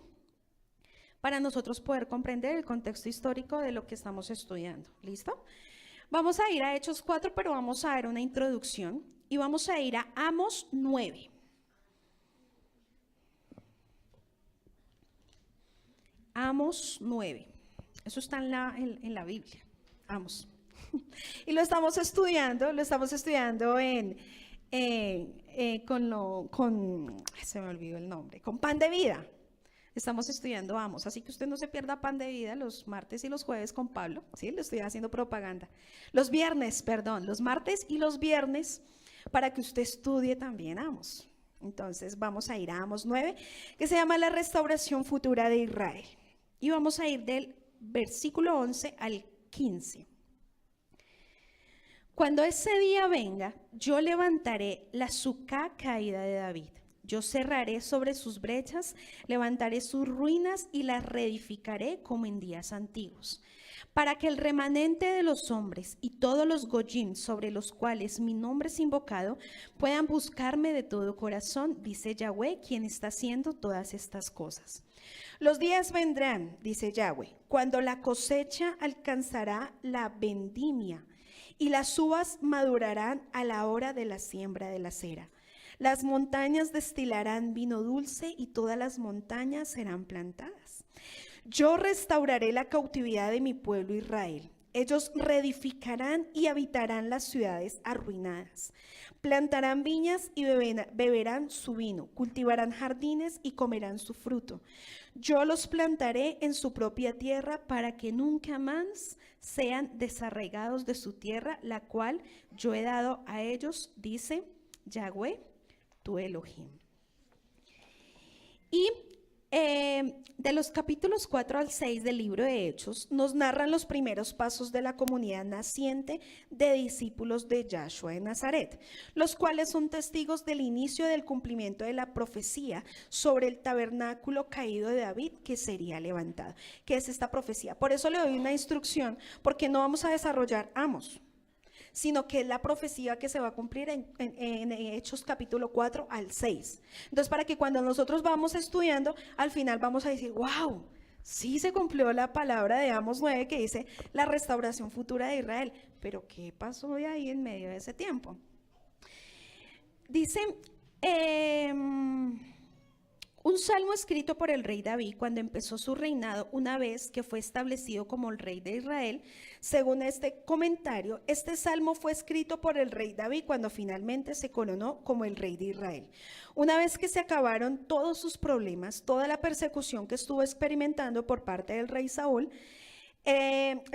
para nosotros poder comprender el contexto histórico de lo que estamos estudiando. ¿Listo? Vamos a ir a Hechos 4, pero vamos a ver una introducción y vamos a ir a Amos 9. Amos 9. Eso está en la Biblia. Amos. Y lo estamos estudiando se me olvidó el nombre, con Pan de Vida. Estamos estudiando Amos, así que usted no se pierda Pan de Vida los martes y los jueves con Pablo, ¿sí? Le estoy haciendo propaganda. Los martes y los viernes, para que usted estudie también Amos. Entonces vamos a ir a Amos 9, que se llama la restauración futura de Israel. Y vamos a ir del versículo 11 al 15. Cuando ese día venga, yo levantaré la Sucá caída de David. Yo cerraré sobre sus brechas, levantaré sus ruinas y las reedificaré como en días antiguos, para que el remanente de los hombres y todos los goyim sobre los cuales mi nombre es invocado puedan buscarme de todo corazón, dice Yahweh, quien está haciendo todas estas cosas. Los días vendrán, dice Yahweh, cuando la cosecha alcanzará la vendimia y las uvas madurarán a la hora de la siembra de la cera. Las montañas destilarán vino dulce y todas las montañas serán plantadas. Yo restauraré la cautividad de mi pueblo Israel. Ellos reedificarán y habitarán las ciudades arruinadas. Plantarán viñas y beberán su vino. Cultivarán jardines y comerán su fruto. Yo los plantaré en su propia tierra para que nunca más sean desarraigados de su tierra, la cual yo he dado a ellos, dice Yahweh, tu Elohim. Y de los capítulos 4 al 6 del libro de Hechos nos narran los primeros pasos de la comunidad naciente de discípulos de Yahshua de Nazaret, los cuales son testigos del inicio del cumplimiento de la profecía sobre el tabernáculo caído de David que sería levantado. ¿Qué es esta profecía? Por eso le doy una instrucción, porque no vamos a desarrollar Amos, sino que es la profecía que se va a cumplir en Hechos capítulo 4 al 6. Entonces, para que cuando nosotros vamos estudiando, al final vamos a decir, wow, sí se cumplió la palabra de Amos 9 que dice la restauración futura de Israel. Pero ¿qué pasó de ahí en medio de ese tiempo? Dice, un salmo escrito por el rey David cuando empezó su reinado, una vez que fue establecido como el rey de Israel. Según este comentario, este salmo fue escrito por el rey David cuando finalmente se coronó como el rey de Israel. Una vez que se acabaron todos sus problemas, toda la persecución que estuvo experimentando por parte del rey Saúl,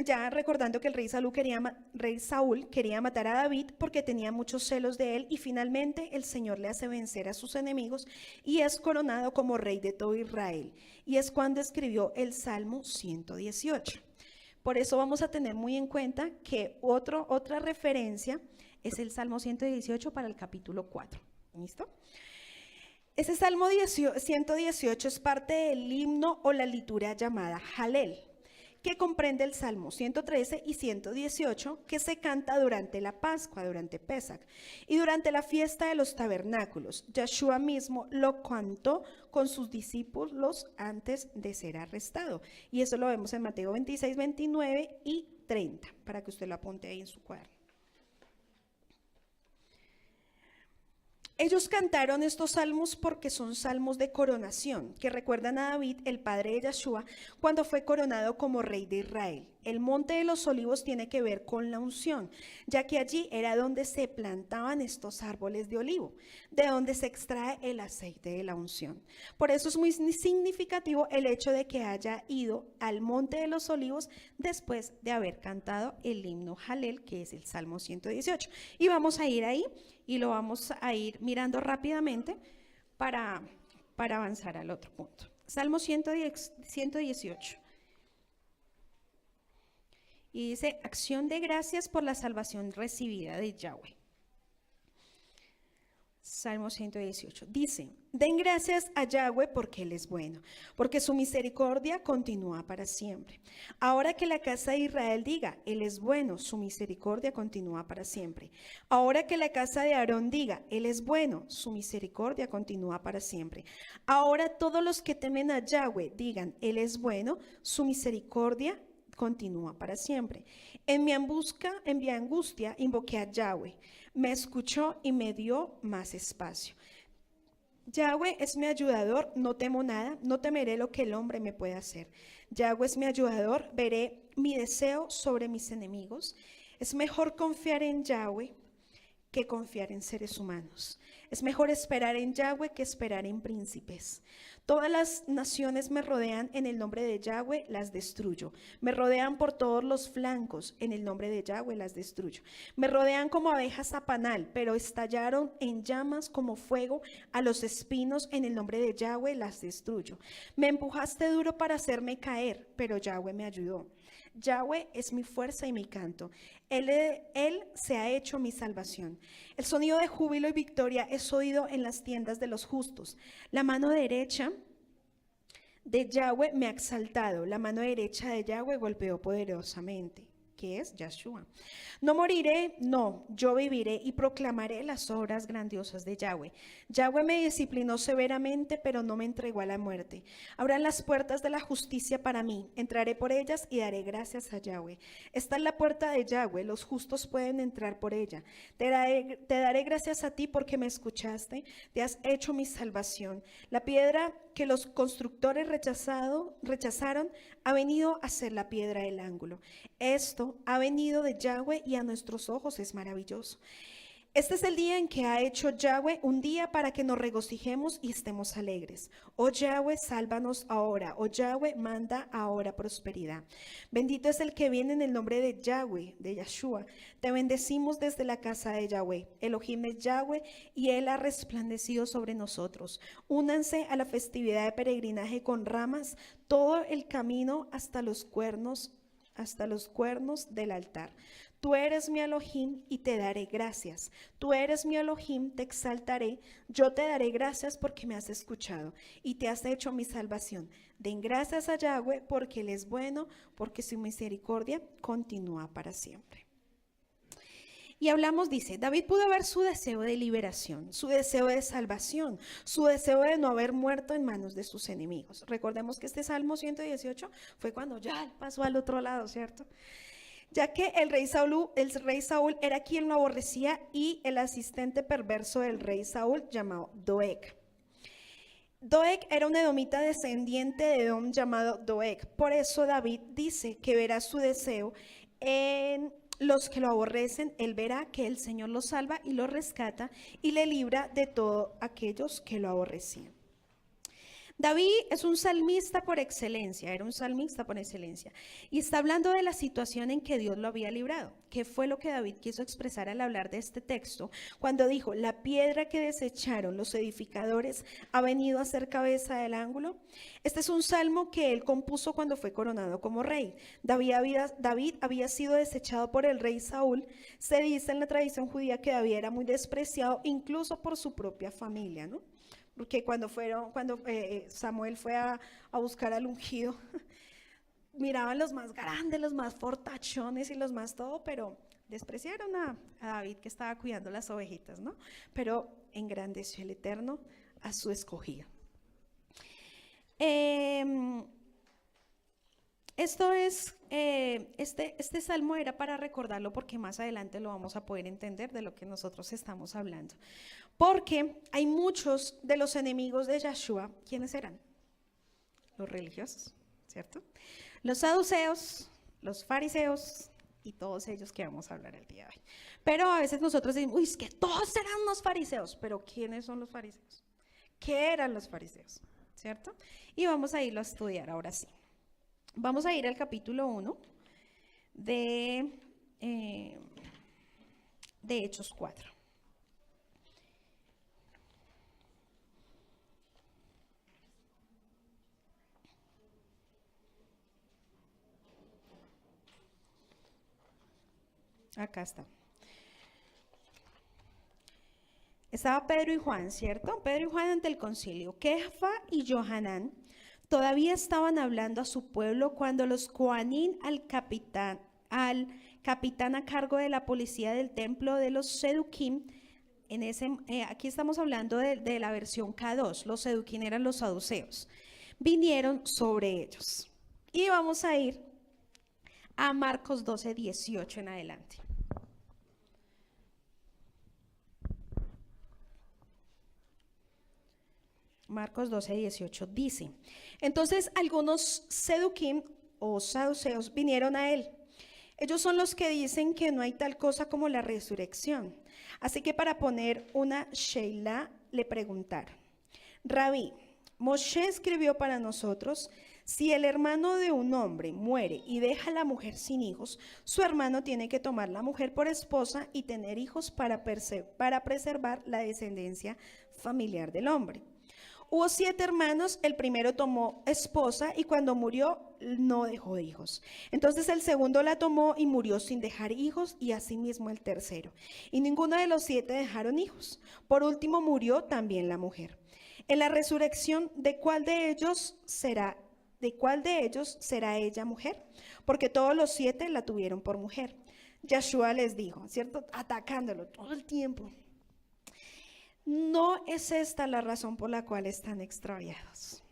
ya recordando que el rey Saúl quería matar a David porque tenía muchos celos de él, y finalmente el Señor le hace vencer a sus enemigos y es coronado como rey de todo Israel. Y es cuando escribió el Salmo 118. Por eso vamos a tener muy en cuenta que otra referencia es el Salmo 118 para el capítulo 4. ¿Listo? Ese Salmo 118 es parte del himno o la liturgia llamada Halel, que comprende el Salmo 113 y 118, que se canta durante la Pascua, durante Pesach, y durante la fiesta de los tabernáculos. Yahshua mismo lo cantó con sus discípulos antes de ser arrestado. Y eso lo vemos en Mateo 26, 29 y 30, para que usted lo apunte ahí en su cuaderno. Ellos cantaron estos salmos porque son salmos de coronación, que recuerdan a David, el padre de Yahshua, cuando fue coronado como rey de Israel. El monte de los olivos tiene que ver con la unción, ya que allí era donde se plantaban estos árboles de olivo, de donde se extrae el aceite de la unción. Por eso es muy significativo el hecho de que haya ido al monte de los olivos después de haber cantado el himno Jalel, que es el Salmo 118. Y vamos a ir ahí y lo vamos a ir mirando rápidamente para avanzar al otro punto. Salmo 118. Y dice, acción de gracias por la salvación recibida de Yahweh. Salmo 118. Dice, den gracias a Yahweh porque Él es bueno, porque su misericordia continúa para siempre. Ahora que la casa de Israel diga, Él es bueno, su misericordia continúa para siempre. Ahora que la casa de Aarón diga, Él es bueno, su misericordia continúa para siempre. Ahora todos los que temen a Yahweh digan, Él es bueno, su misericordia continúa para siempre. En mi angustia invoqué a Yahweh, me escuchó y me dio más espacio. Yahweh es mi ayudador, no temo nada, no temeré lo que el hombre me pueda hacer. Yahweh es mi ayudador, veré mi deseo sobre mis enemigos. Es mejor confiar en Yahweh que confiar en seres humanos. Es mejor esperar en Yahweh que esperar en príncipes. Todas las naciones me rodean, en el nombre de Yahweh las destruyo. Me rodean por todos los flancos, en el nombre de Yahweh las destruyo. Me rodean como abejas a panal, pero estallaron en llamas como fuego a los espinos, en el nombre de Yahweh las destruyo. Me empujaste duro para hacerme caer, pero Yahweh me ayudó. Yahweh es mi fuerza y mi canto. Él se ha hecho mi salvación. El sonido de júbilo y victoria es oído en las tiendas de los justos. La mano derecha de Yahweh me ha exaltado. La mano derecha de Yahweh golpeó poderosamente, que es Yahshua. No moriré, no, yo viviré y proclamaré las obras grandiosas de Yahweh. Yahweh me disciplinó severamente, pero no me entregó a la muerte. Abran las puertas de la justicia para mí, entraré por ellas y daré gracias a Yahweh. Esta es la puerta de Yahweh, los justos pueden entrar por ella. Te daré gracias a ti porque me escuchaste, te has hecho mi salvación. La piedra que los constructores rechazaron ha venido a ser la piedra del ángulo. Esto ha venido de Yahweh y a nuestros ojos es maravilloso. Este es el día en que ha hecho Yahweh, un día para que nos regocijemos y estemos alegres. Oh Yahweh, sálvanos ahora. Oh Yahweh, manda ahora prosperidad. Bendito es el que viene en el nombre de Yahweh, de Yahshua. Te bendecimos desde la casa de Yahweh. Elohim es Yahweh y Él ha resplandecido sobre nosotros. Únanse a la festividad de peregrinaje con ramas, todo el camino hasta los cuernos del altar. Tú eres mi Elohim y te daré gracias. Tú eres mi Elohim, te exaltaré. Yo te daré gracias porque me has escuchado y te has hecho mi salvación. Den gracias a Yahweh porque Él es bueno, porque su misericordia continúa para siempre. Y hablamos, dice, David pudo ver su deseo de liberación, su deseo de salvación, su deseo de no haber muerto en manos de sus enemigos. Recordemos que este Salmo 118 fue cuando ya pasó al otro lado, ¿cierto? Ya que el rey Saúl era quien lo aborrecía y el asistente perverso del rey Saúl llamado Doeg. Doeg era un edomita descendiente de Edom llamado Doeg. Por eso David dice que verá su deseo en los que lo aborrecen. Él verá que el Señor lo salva y lo rescata y le libra de todos aquellos que lo aborrecían. David es un salmista por excelencia, era un salmista por excelencia. Y está hablando de la situación en que Dios lo había librado. ¿Qué fue lo que David quiso expresar al hablar de este texto? Cuando dijo, la piedra que desecharon los edificadores ha venido a ser cabeza del ángulo. Este es un salmo que él compuso cuando fue coronado como rey. David había sido desechado por el rey Saúl. Se dice en la tradición judía que David era muy despreciado, incluso por su propia familia, ¿no? Porque cuando Samuel fue a buscar al ungido, miraban los más grandes, los más fortachones y los más todo, pero despreciaron a David que estaba cuidando las ovejitas, ¿no? Pero engrandeció el Eterno a su escogido. Este salmo era para recordarlo porque más adelante lo vamos a poder entender de lo que nosotros estamos hablando. Porque hay muchos de los enemigos de Yahshua, ¿quiénes eran? Los religiosos, ¿cierto? Los saduceos, los fariseos y todos ellos que vamos a hablar el día de hoy. Pero a veces nosotros decimos, uy, es que todos eran los fariseos, pero ¿quiénes son los fariseos? ¿Qué eran los fariseos? ¿Cierto? Y vamos a irlo a estudiar ahora sí. Vamos a ir al capítulo 1 de Hechos 4. Acá está. Estaba Pedro y Juan, ¿cierto? Pedro y Juan ante el concilio. Kefa y Johanán todavía estaban hablando a su pueblo cuando los Coanín al capitán a cargo de la policía del templo de los Seduquim, aquí estamos hablando de la versión K2, los Seduquim eran los saduceos, vinieron sobre ellos. Y vamos a ir a Marcos 12, 18 en adelante. Marcos 12, 18 dice, entonces algunos seduquim o saduceos vinieron a él. Ellos son los que dicen que no hay tal cosa como la resurrección. Así que para poner una sheila le preguntaron, Rabí, Moshe escribió para nosotros, si el hermano de un hombre muere y deja a la mujer sin hijos, su hermano tiene que tomar la mujer por esposa y tener hijos para preservar la descendencia familiar del hombre. Hubo 7 hermanos, el primero tomó esposa y cuando murió no dejó hijos. Entonces el segundo la tomó y murió sin dejar hijos y asimismo el tercero. Y ninguno de los 7 dejaron hijos. Por último murió también la mujer. En la resurrección, ¿de cuál de ellos será ella mujer? Porque todos los 7 la tuvieron por mujer. Yeshua les dijo, ¿cierto? Atacándolo todo el tiempo. No es esta la razón por la cual están extraviados.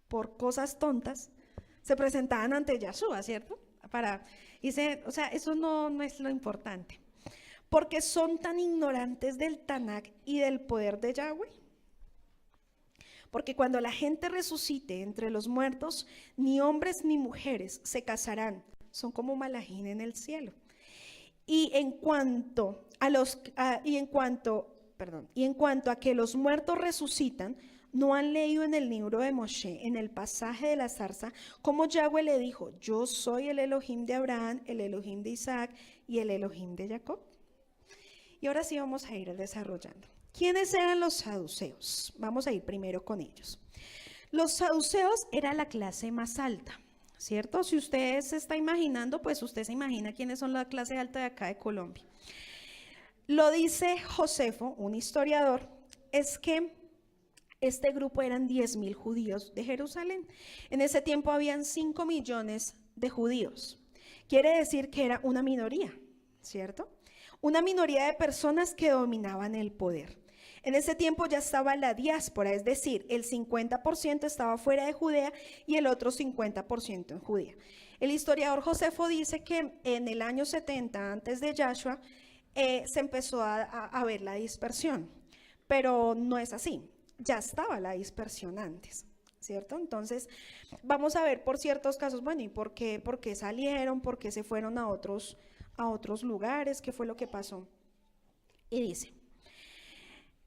Por cosas tontas se presentaban ante Yeshua, ¿cierto? Eso no es lo importante. Porque son tan ignorantes del Tanakh y del poder de Yahweh. Porque cuando la gente resucite entre los muertos, ni hombres ni mujeres se casarán. Son como malajín en el cielo. Y en cuanto a que los muertos resucitan, ¿no han leído en el libro de Moshe, en el pasaje de la zarza, como Yahweh le dijo, yo soy el Elohim de Abraham, el Elohim de Isaac y el Elohim de Jacob? Y ahora sí vamos a ir desarrollando. ¿Quiénes eran los saduceos? Vamos a ir primero con ellos. Los saduceos era la clase más alta, ¿cierto? Si usted se está imaginando, pues usted se imagina quiénes son la clase alta de acá de Colombia. Lo dice Josefo, un historiador, es que este grupo eran 10.000 judíos de Jerusalén. En ese tiempo habían 5 millones de judíos. Quiere decir que era una minoría, ¿cierto? Una minoría de personas que dominaban el poder. En ese tiempo ya estaba la diáspora, es decir, el 50% estaba fuera de Judea y el otro 50% en Judea. El historiador Josefo dice que en el año 70 antes de Yahshua, se empezó a ver la dispersión, pero no es así, ya estaba la dispersión antes, ¿cierto? Entonces, vamos a ver por ciertos casos, bueno, ¿y por qué salieron? ¿Por qué se fueron a otros lugares? ¿Qué fue lo que pasó? Y dice,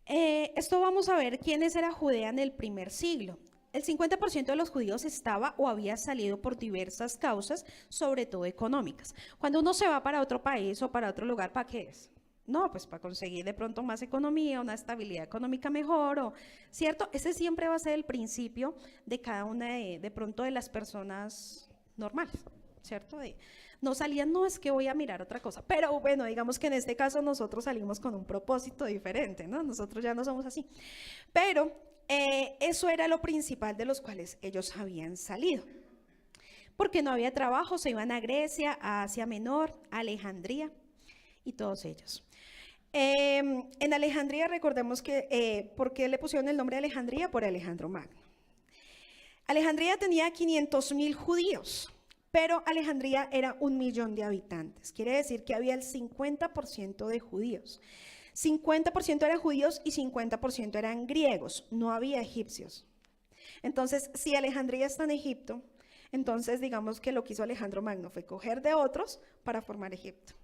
esto vamos a ver quiénes era Judea en el primer siglo. El 50% de los judíos estaba o había salido por diversas causas, sobre todo económicas. Cuando uno se va para otro país o para otro lugar, ¿para qué es? No, pues para conseguir de pronto más economía, una estabilidad económica mejor, ¿cierto? Ese siempre va a ser el principio de cada una de pronto de las personas normales, ¿cierto? No salían, no, es que voy a mirar otra cosa. Pero bueno, digamos que en este caso nosotros salimos con un propósito diferente, ¿no? Nosotros ya no somos así. Pero eso era lo principal de los cuales ellos habían salido. Porque no había trabajo, se iban a Grecia, a Asia Menor, a Alejandría y todos ellos. En Alejandría, recordemos que, ¿por qué le pusieron el nombre de Alejandría? Por Alejandro Magno. Alejandría tenía 500.000 judíos, pero Alejandría era 1 millón de habitantes. Quiere decir que había el 50% de judíos. 50% eran judíos y 50% eran griegos, no había egipcios. Entonces, si Alejandría está en Egipto, Entonces, digamos que lo que hizo Alejandro Magno fue coger de otros para formar Egipto.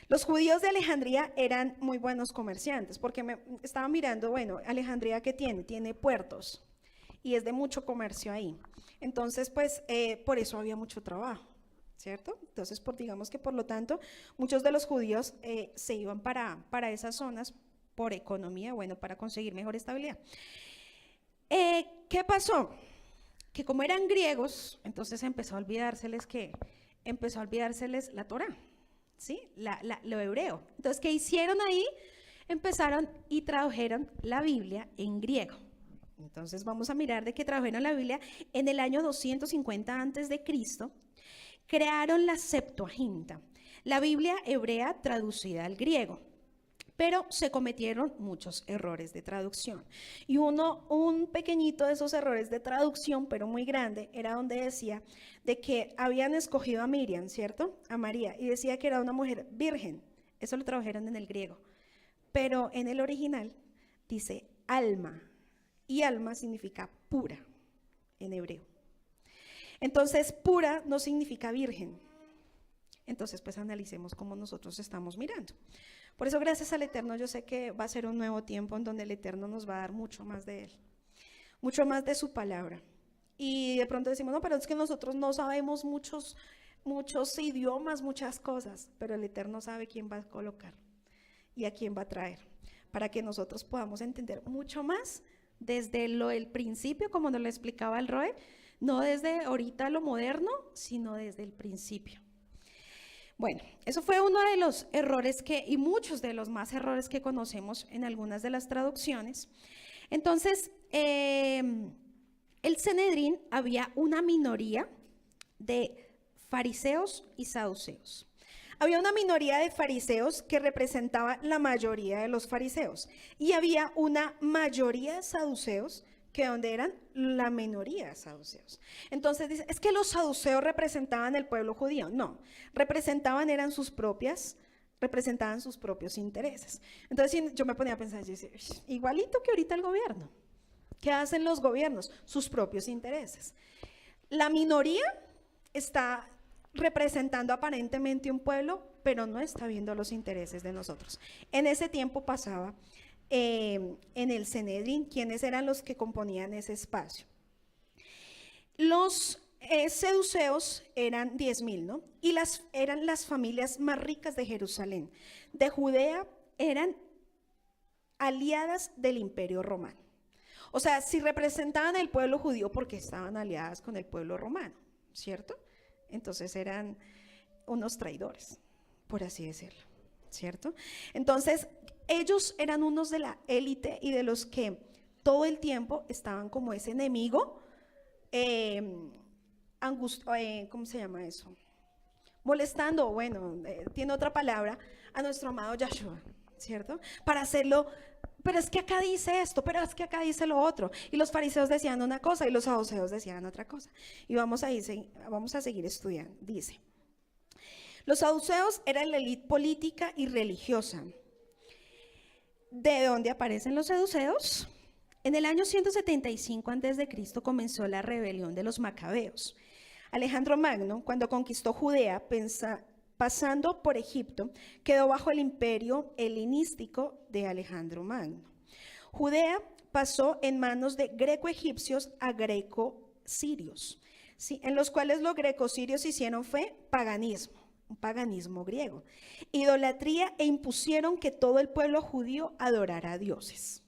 Los judíos de Alejandría eran muy buenos comerciantes, porque estaba mirando, bueno, Alejandría, ¿qué tiene? Tiene puertos y es de mucho comercio ahí. Entonces, pues, por eso había mucho trabajo, ¿cierto? Entonces, digamos que por lo tanto, muchos de los judíos se iban para esas zonas por economía, bueno, para conseguir mejor estabilidad. ¿Qué pasó? Que como eran griegos, entonces empezó a olvidárseles la Torá, ¿sí? Lo hebreo. Entonces, ¿qué hicieron ahí? Empezaron y tradujeron la Biblia en griego. Entonces, vamos a mirar de qué tradujeron la Biblia. En el año 250 antes de Cristo, crearon la Septuaginta, la Biblia hebrea traducida al griego. Pero se cometieron muchos errores de traducción. Y un pequeñito de esos errores de traducción, pero muy grande, era donde decía de que habían escogido a Miriam, ¿cierto? A María, y decía que era una mujer virgen. Eso lo tradujeron en el griego. Pero en el original dice alma, y alma significa pura en hebreo. Entonces, pura no significa virgen. Entonces, pues analicemos cómo nosotros estamos mirando. Por eso, gracias al Eterno, yo sé que va a ser un nuevo tiempo en donde el Eterno nos va a dar mucho más de Él, mucho más de su palabra. Y de pronto decimos, no, pero es que nosotros no sabemos muchos idiomas, muchas cosas, pero el Eterno sabe quién va a colocar y a quién va a traer, para que nosotros podamos entender mucho más desde el principio, como nos lo explicaba el Roe, no desde ahorita lo moderno, sino desde el principio. Bueno, eso fue uno de los errores y muchos de los más errores que conocemos en algunas de las traducciones. Entonces, el Sanedrín había una minoría de fariseos y saduceos. Había una minoría de fariseos que representaba la mayoría de los fariseos y había una mayoría de saduceos que donde eran la minoría de saduceos. Entonces dice, es que los saduceos representaban el pueblo judío. No, representaban sus propios intereses. Entonces yo me ponía a pensar, yo decía, igualito que ahorita el gobierno. ¿Qué hacen los gobiernos? Sus propios intereses. La minoría está representando aparentemente un pueblo, pero no está viendo los intereses de nosotros. En ese tiempo pasaba en el Sanedrín, ¿quiénes eran los que componían ese espacio? Los seduceos eran 10,000, ¿no? Y eran las familias más ricas de Jerusalén. De Judea eran aliadas del Imperio Romano. O sea, si representaban el pueblo judío, porque estaban aliadas con el pueblo romano, ¿cierto? Entonces eran unos traidores, por así decirlo, ¿cierto? Entonces, ellos eran unos de la élite y de los que todo el tiempo estaban como ese enemigo, ¿cómo se llama eso? Molestando, bueno, tiene otra palabra, a nuestro amado Yahshua, ¿cierto? Para hacerlo, pero es que acá dice esto, pero es que acá dice lo otro. Y los fariseos decían una cosa y los saduceos decían otra cosa. Y vamos a seguir estudiando. Dice, los saduceos eran la élite política y religiosa. ¿De dónde aparecen los saduceos? En el año 175 a.C. comenzó la rebelión de los macabeos. Alejandro Magno, cuando conquistó Judea, pasando por Egipto, quedó bajo el imperio helenístico de Alejandro Magno. Judea pasó en manos de greco-egipcios a greco-sirios, ¿sí? En los cuales los greco-sirios hicieron fue paganismo, un paganismo griego, idolatría e impusieron que todo el pueblo judío adorara a dioses.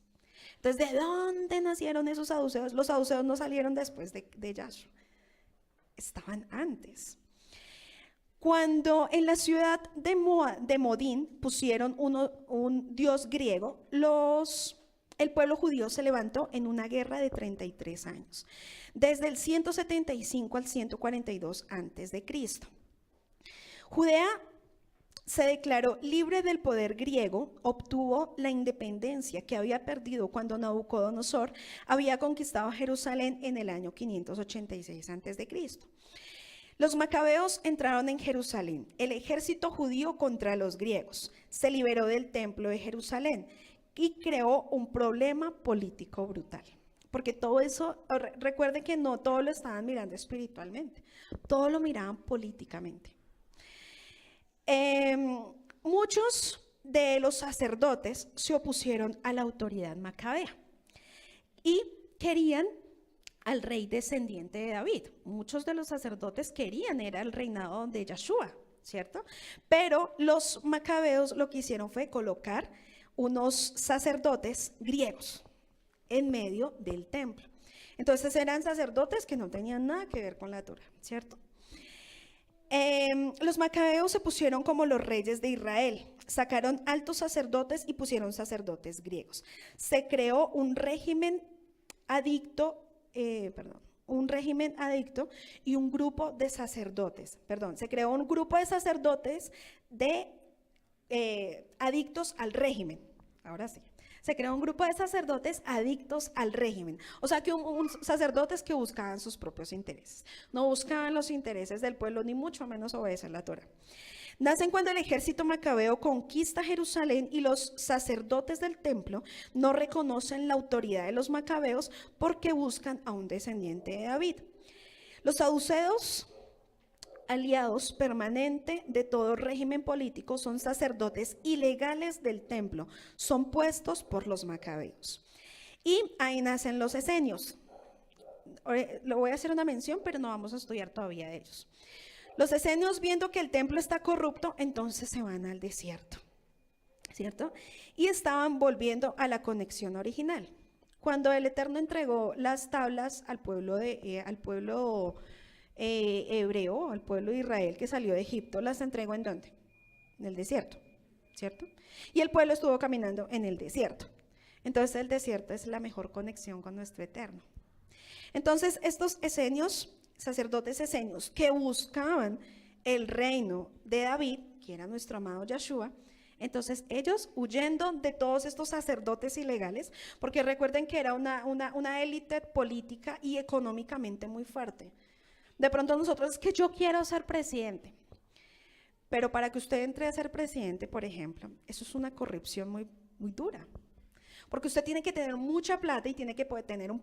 Entonces, ¿de dónde nacieron esos saduceos? Los saduceos no salieron después de Yahshua, estaban antes. Cuando en la ciudad de Modín pusieron un dios griego, el pueblo judío se levantó en una guerra de 33 años, desde el 175 al 142 antes de Cristo. Judea se declaró libre del poder griego, obtuvo la independencia que había perdido cuando Nabucodonosor había conquistado Jerusalén en el año 586 antes de Cristo. Los macabeos entraron en Jerusalén, el ejército judío contra los griegos, se liberó del templo de Jerusalén y creó un problema político brutal. porque todo eso, recuerden que no todo lo estaban mirando espiritualmente, todo lo miraban políticamente. Muchos de los sacerdotes se opusieron a la autoridad macabea y querían al rey descendiente de David. Muchos de los sacerdotes querían, era el reinado de Yahshua, ¿cierto? Pero los macabeos lo que hicieron fue colocar unos sacerdotes griegos en medio del templo. Entonces eran sacerdotes que no tenían nada que ver con la Torá, ¿cierto? Los macabeos se pusieron como los reyes de Israel, sacaron altos sacerdotes y pusieron sacerdotes griegos. Se creó un régimen adicto y un grupo de sacerdotes, se creó un grupo de sacerdotes adictos al régimen, ahora sí. Se creó un grupo de sacerdotes adictos al régimen. O sea, que sacerdotes que buscaban sus propios intereses. No buscaban los intereses del pueblo, ni mucho menos obedecer la Torá. Nacen cuando el ejército macabeo conquista Jerusalén y los sacerdotes del templo no reconocen la autoridad de los macabeos porque buscan a un descendiente de David. Los saduceos, aliados permanente de todo régimen político, son sacerdotes ilegales del templo, son puestos por los macabeos. Y ahí nacen los esenios. Lo voy a hacer una mención, pero no vamos a estudiar todavía de ellos. Los esenios, viendo que el templo está corrupto, entonces se van al desierto, ¿cierto? Y estaban volviendo a la conexión original. Cuando el Eterno entregó las tablas al pueblo hebreo, al pueblo de Israel que salió de Egipto, las entregó ¿en dónde? En el desierto, ¿cierto? Y el pueblo estuvo caminando en el desierto. Entonces el desierto es la mejor conexión con nuestro Eterno. Entonces estos esenios, sacerdotes esenios que buscaban el reino de David, que era nuestro amado Yahshua, entonces ellos huyendo de todos estos sacerdotes ilegales, porque recuerden que era una élite política y económicamente muy fuerte. De pronto nosotros es que yo quiero ser presidente, pero para que usted entre a ser presidente, por ejemplo, eso es una corrupción muy, muy dura, porque usted tiene que tener mucha plata y tiene que tener un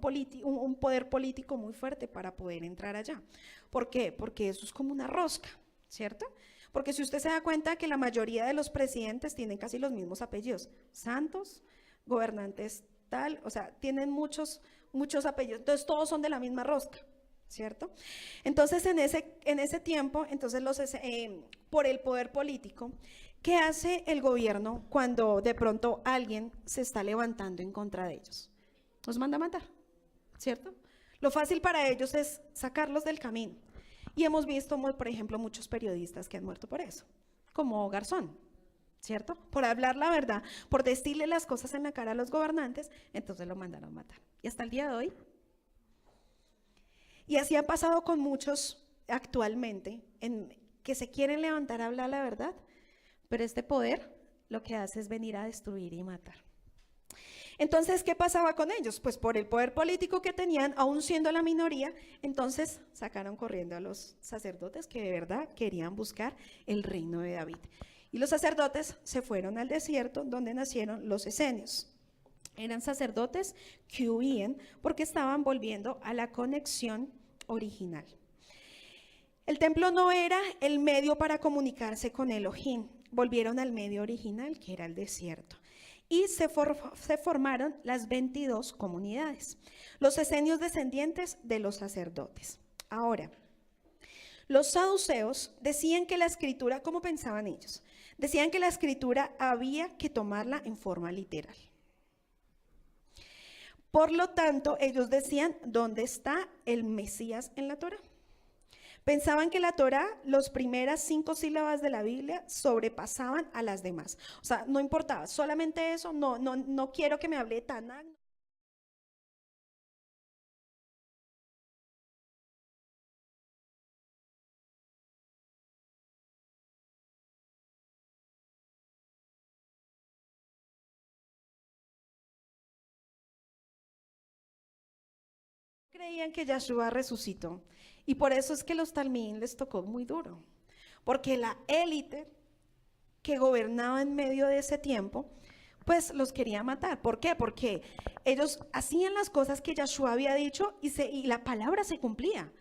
poder político muy fuerte para poder entrar allá. ¿Por qué? Porque eso es como una rosca, ¿cierto? Porque si usted se da cuenta que la mayoría de los presidentes tienen casi los mismos apellidos, Santos, gobernantes tal, o sea, tienen muchos apellidos, entonces todos son de la misma rosca, ¿cierto? Entonces en ese tiempo, entonces por el poder político, ¿qué hace el gobierno cuando de pronto alguien se está levantando en contra de ellos? Los manda a matar, ¿cierto? Lo fácil para ellos es sacarlos del camino. Y hemos visto, por ejemplo, muchos periodistas que han muerto por eso, como Garzón, ¿cierto? Por hablar la verdad, por decirle las cosas en la cara a los gobernantes, entonces lo mandaron a matar. Y hasta el día de hoy. Y así ha pasado con muchos actualmente, que se quieren levantar a hablar la verdad, pero este poder lo que hace es venir a destruir y matar. Entonces, ¿qué pasaba con ellos? Pues por el poder político que tenían, aún siendo la minoría, entonces sacaron corriendo a los sacerdotes que de verdad querían buscar el reino de David. Y los sacerdotes se fueron al desierto donde nacieron los esenios. Eran sacerdotes que huían porque estaban volviendo a la conexión original. El templo no era el medio para comunicarse con Elohim. Volvieron al medio original, que era el desierto. Y se formaron las 22 comunidades, los esenios descendientes de los sacerdotes. Ahora, los saduceos decían que la escritura, ¿cómo pensaban ellos? Decían que la escritura había que tomarla en forma literal. Por lo tanto, ellos decían, ¿dónde está el Mesías en la Torá? Pensaban que la Torá, las primeras 5 sílabas de la Biblia, sobrepasaban a las demás. O sea, no importaba, solamente eso, no quiero que me hable tan. Creían que Yahshua resucitó. Y por eso es que los talmín les tocó muy duro. Porque la élite que gobernaba en medio de ese tiempo, pues los quería matar. ¿Por qué? Porque ellos hacían las cosas que Yahshua había dicho y la palabra se cumplía.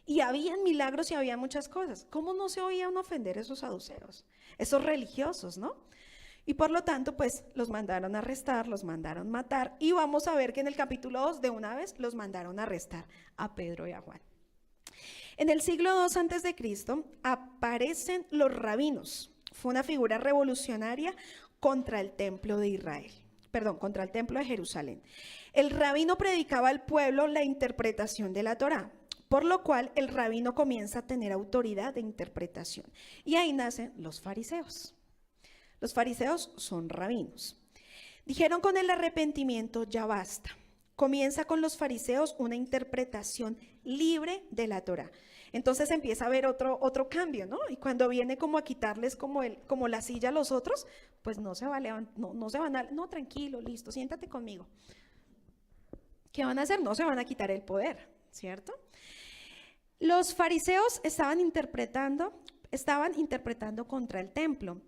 Y habían milagros y había muchas cosas. ¿Cómo no se oían ofender esos saduceos, esos religiosos, no? Y por lo tanto, pues los mandaron a arrestar, los mandaron matar. Y vamos a ver que en el capítulo 2 de una vez los mandaron a arrestar a Pedro y a Juan. En el siglo II antes de Cristo aparecen los rabinos. Fue una figura revolucionaria contra el templo de Israel. Perdón, contra el templo de Jerusalén. El rabino predicaba al pueblo la interpretación de la Torá, por lo cual el rabino comienza a tener autoridad de interpretación. Y ahí nacen los fariseos. Los fariseos son rabinos. Dijeron: con el arrepentimiento ya basta. Comienza con los fariseos una interpretación libre de la Torá. Entonces empieza a haber otro cambio, ¿no? Y cuando viene como a quitarles como la silla a los otros, pues no se van a, no, tranquilo, listo, siéntate conmigo. ¿Qué van a hacer? No se van a quitar el poder, ¿cierto? Los fariseos estaban interpretando contra el templo.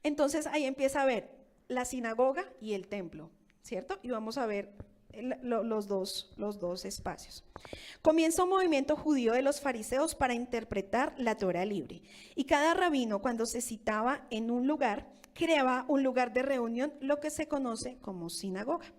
Entonces ahí empieza a ver la sinagoga y el templo, ¿cierto? Y vamos a ver los dos espacios. Comienza un movimiento judío de los fariseos para interpretar la Torá libre. Y cada rabino, cuando se citaba en un lugar, creaba un lugar de reunión, lo que se conoce como sinagoga.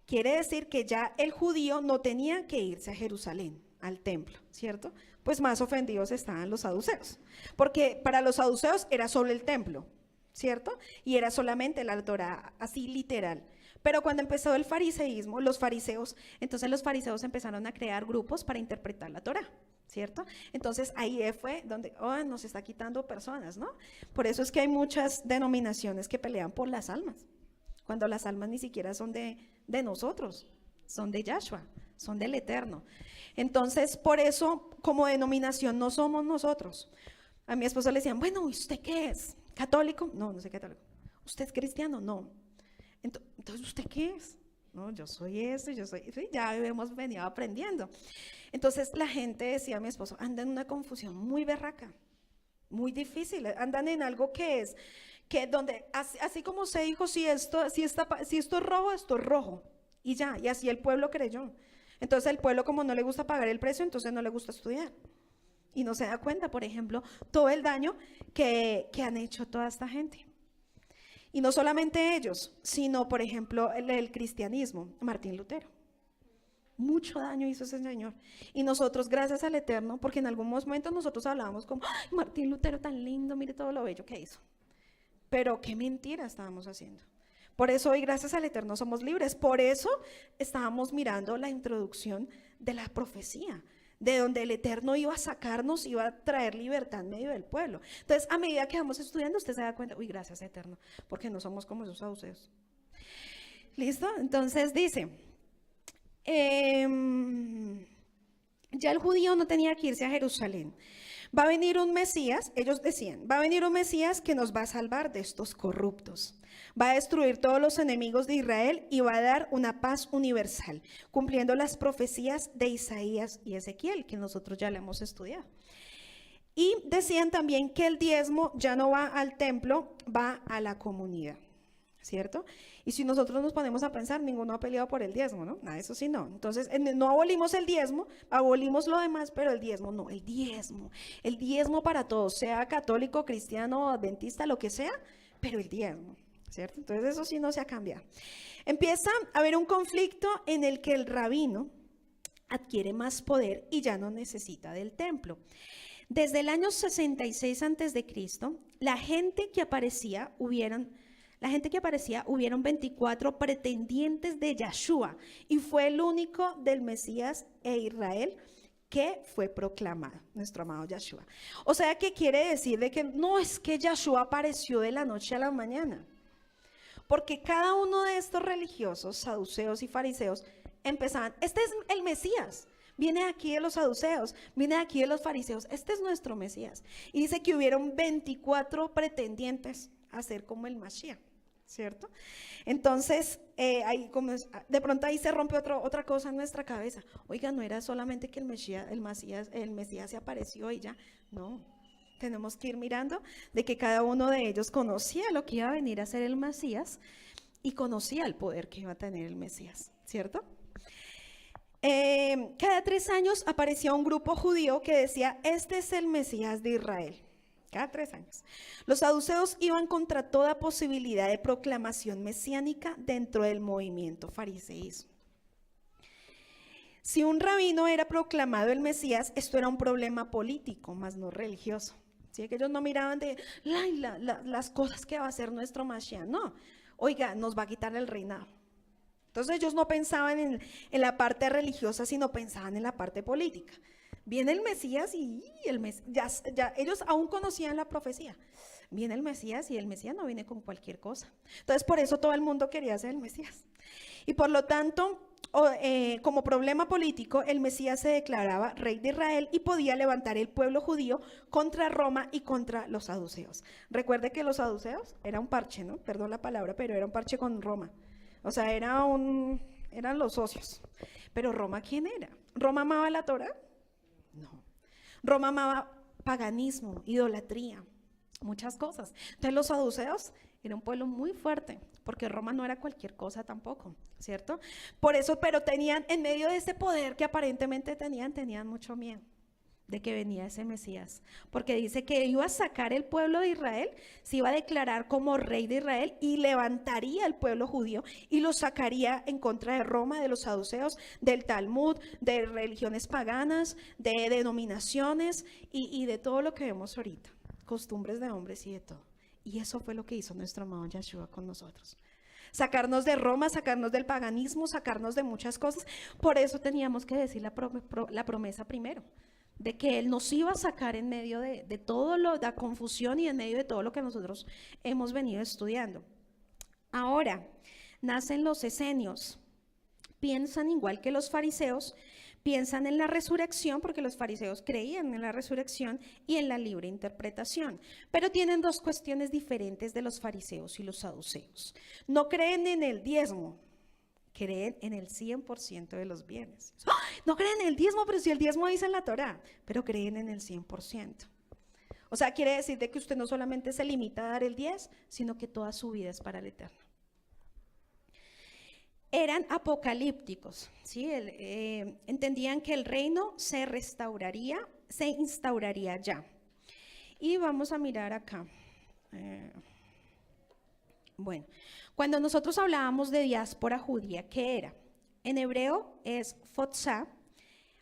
Quiere decir que ya el judío no tenía que irse a Jerusalén, al templo, ¿cierto? Pues más ofendidos estaban los saduceos, porque para los saduceos era solo el templo, ¿cierto? Y era solamente la Torá, así literal. Pero cuando empezó el fariseísmo, entonces los fariseos empezaron a crear grupos para interpretar la Torá, ¿cierto? Entonces ahí fue donde nos está quitando personas, ¿no? Por eso es que hay muchas denominaciones que pelean por las almas, cuando las almas ni siquiera son de nosotros, son de Yahshua, son del Eterno. Entonces, por eso, como denominación, no somos nosotros. A mi esposo le decían: bueno, ¿usted qué es? ¿Católico? No, no soy católico. ¿Usted es cristiano? No. Entonces, ¿usted qué es? No, yo soy eso, sí, ya hemos venido aprendiendo. Entonces, la gente decía a mi esposo: anda en una confusión muy berraca, muy difícil, andan en algo que donde, así como se dijo, si esto es rojo, esto es rojo. Y ya, y así el pueblo creyó. Entonces el pueblo, como no le gusta pagar el precio, entonces no le gusta estudiar. Y no se da cuenta, por ejemplo, todo el daño que han hecho toda esta gente. Y no solamente ellos, sino, por ejemplo, el cristianismo, Martín Lutero. Mucho daño hizo ese señor. Y nosotros, gracias al Eterno, porque en algún momento nosotros hablábamos como: ¡ay, Martín Lutero tan lindo, mire todo lo bello que hizo! Pero qué mentira estábamos haciendo. Por eso hoy, gracias al Eterno, somos libres. Por eso estábamos mirando la introducción de la profecía, de donde el Eterno iba a sacarnos, iba a traer libertad en medio del pueblo. Entonces, a medida que vamos estudiando, usted se da cuenta: uy, gracias Eterno, porque no somos como esos saduceos. ¿Listo? Entonces dice, ya el judío no tenía que irse a Jerusalén. Va a venir un Mesías, ellos decían, va a venir un Mesías que nos va a salvar de estos corruptos. Va a destruir todos los enemigos de Israel y va a dar una paz universal, cumpliendo las profecías de Isaías y Ezequiel, que nosotros ya le hemos estudiado. Y decían también que el diezmo ya no va al templo, va a la comunidad, ¿cierto? Y si nosotros nos ponemos a pensar, ninguno ha peleado por el diezmo, ¿no? Nada, eso sí no. Entonces, no abolimos el diezmo, abolimos lo demás, pero el diezmo no, el diezmo para todos, sea católico, cristiano, adventista, lo que sea, pero el diezmo, ¿cierto? Entonces, eso sí no se ha cambiado. Empieza a haber un conflicto en el que el rabino adquiere más poder y ya no necesita del templo. Desde el año 66 a.C., la gente que aparecía, hubieron 24 pretendientes de Yahshua y fue el único del Mesías e Israel que fue proclamado, nuestro amado Yahshua. O sea, que quiere decir de que no es que Yahshua apareció de la noche a la mañana, porque cada uno de estos religiosos, saduceos y fariseos, empezaban: este es el Mesías. Viene aquí de los saduceos, viene aquí de los fariseos, este es nuestro Mesías. Y dice que hubieron 24 pretendientes a ser como el Mashiach, ¿cierto? Entonces, de pronto ahí se rompe otra cosa en nuestra cabeza. Oiga, no era solamente que el Mesías se apareció y ya, no. Tenemos que ir mirando de que cada uno de ellos conocía lo que iba a venir a ser el Mesías y conocía el poder que iba a tener el Mesías, ¿cierto? Cada 3 años aparecía un grupo judío que decía, este es el Mesías de Israel. Cada 3 años. Los saduceos iban contra toda posibilidad de proclamación mesiánica dentro del movimiento fariseísmo. Si un rabino era proclamado el Mesías, esto era un problema político, más no religioso. ¿Sí? Que ellos no miraban de las cosas que va a hacer nuestro Mashiach. No, oiga, nos va a quitar el reinado. Entonces ellos no pensaban en la parte religiosa, sino pensaban en la parte política. Viene el Mesías y ya ellos aún conocían la profecía. Viene el Mesías y el Mesías no viene con cualquier cosa. Entonces por eso todo el mundo quería ser el Mesías. Y por lo tanto, como problema político, el Mesías se declaraba rey de Israel y podía levantar el pueblo judío contra Roma y contra los saduceos. Recuerde que los saduceos era un parche, ¿no? Perdón la palabra, pero era un parche con Roma. O sea, eran los socios. Pero Roma, ¿quién era? ¿Roma amaba la Torá? No. Roma amaba paganismo, idolatría, muchas cosas. Entonces los saduceos era un pueblo muy fuerte, porque Roma no era cualquier cosa tampoco, ¿cierto? Por eso, pero tenían, en medio de ese poder que aparentemente tenían mucho miedo de que venía ese Mesías, porque dice que iba a sacar el pueblo de Israel, se iba a declarar como rey de Israel y levantaría el pueblo judío y lo sacaría en contra de Roma, de los saduceos, del Talmud, de religiones paganas, de denominaciones y de todo lo que vemos ahorita, costumbres de hombres y de todo. Y eso fue lo que hizo nuestro amado Yeshua con nosotros. Sacarnos de Roma, sacarnos del paganismo, sacarnos de muchas cosas. Por eso teníamos que decir la promesa primero, de que Él nos iba a sacar en medio de toda la confusión y en medio de todo lo que nosotros hemos venido estudiando. Ahora, nacen los esenios, piensan igual que los fariseos, piensan en la resurrección, porque los fariseos creían en la resurrección y en la libre interpretación, pero tienen 2 cuestiones diferentes de los fariseos y los saduceos. No creen en el diezmo, creen en el 100% de los bienes. No creen en el diezmo, pero si el diezmo dice en la Torá, pero creen en el 100%. O sea, quiere decir de que usted no solamente se limita a dar el 10, sino que toda su vida es para el eterno. Eran apocalípticos, ¿sí? Entendían que el reino se instauraría ya. Y vamos a mirar acá. Bueno, cuando nosotros hablábamos de diáspora judía, ¿qué era? En hebreo es fotzá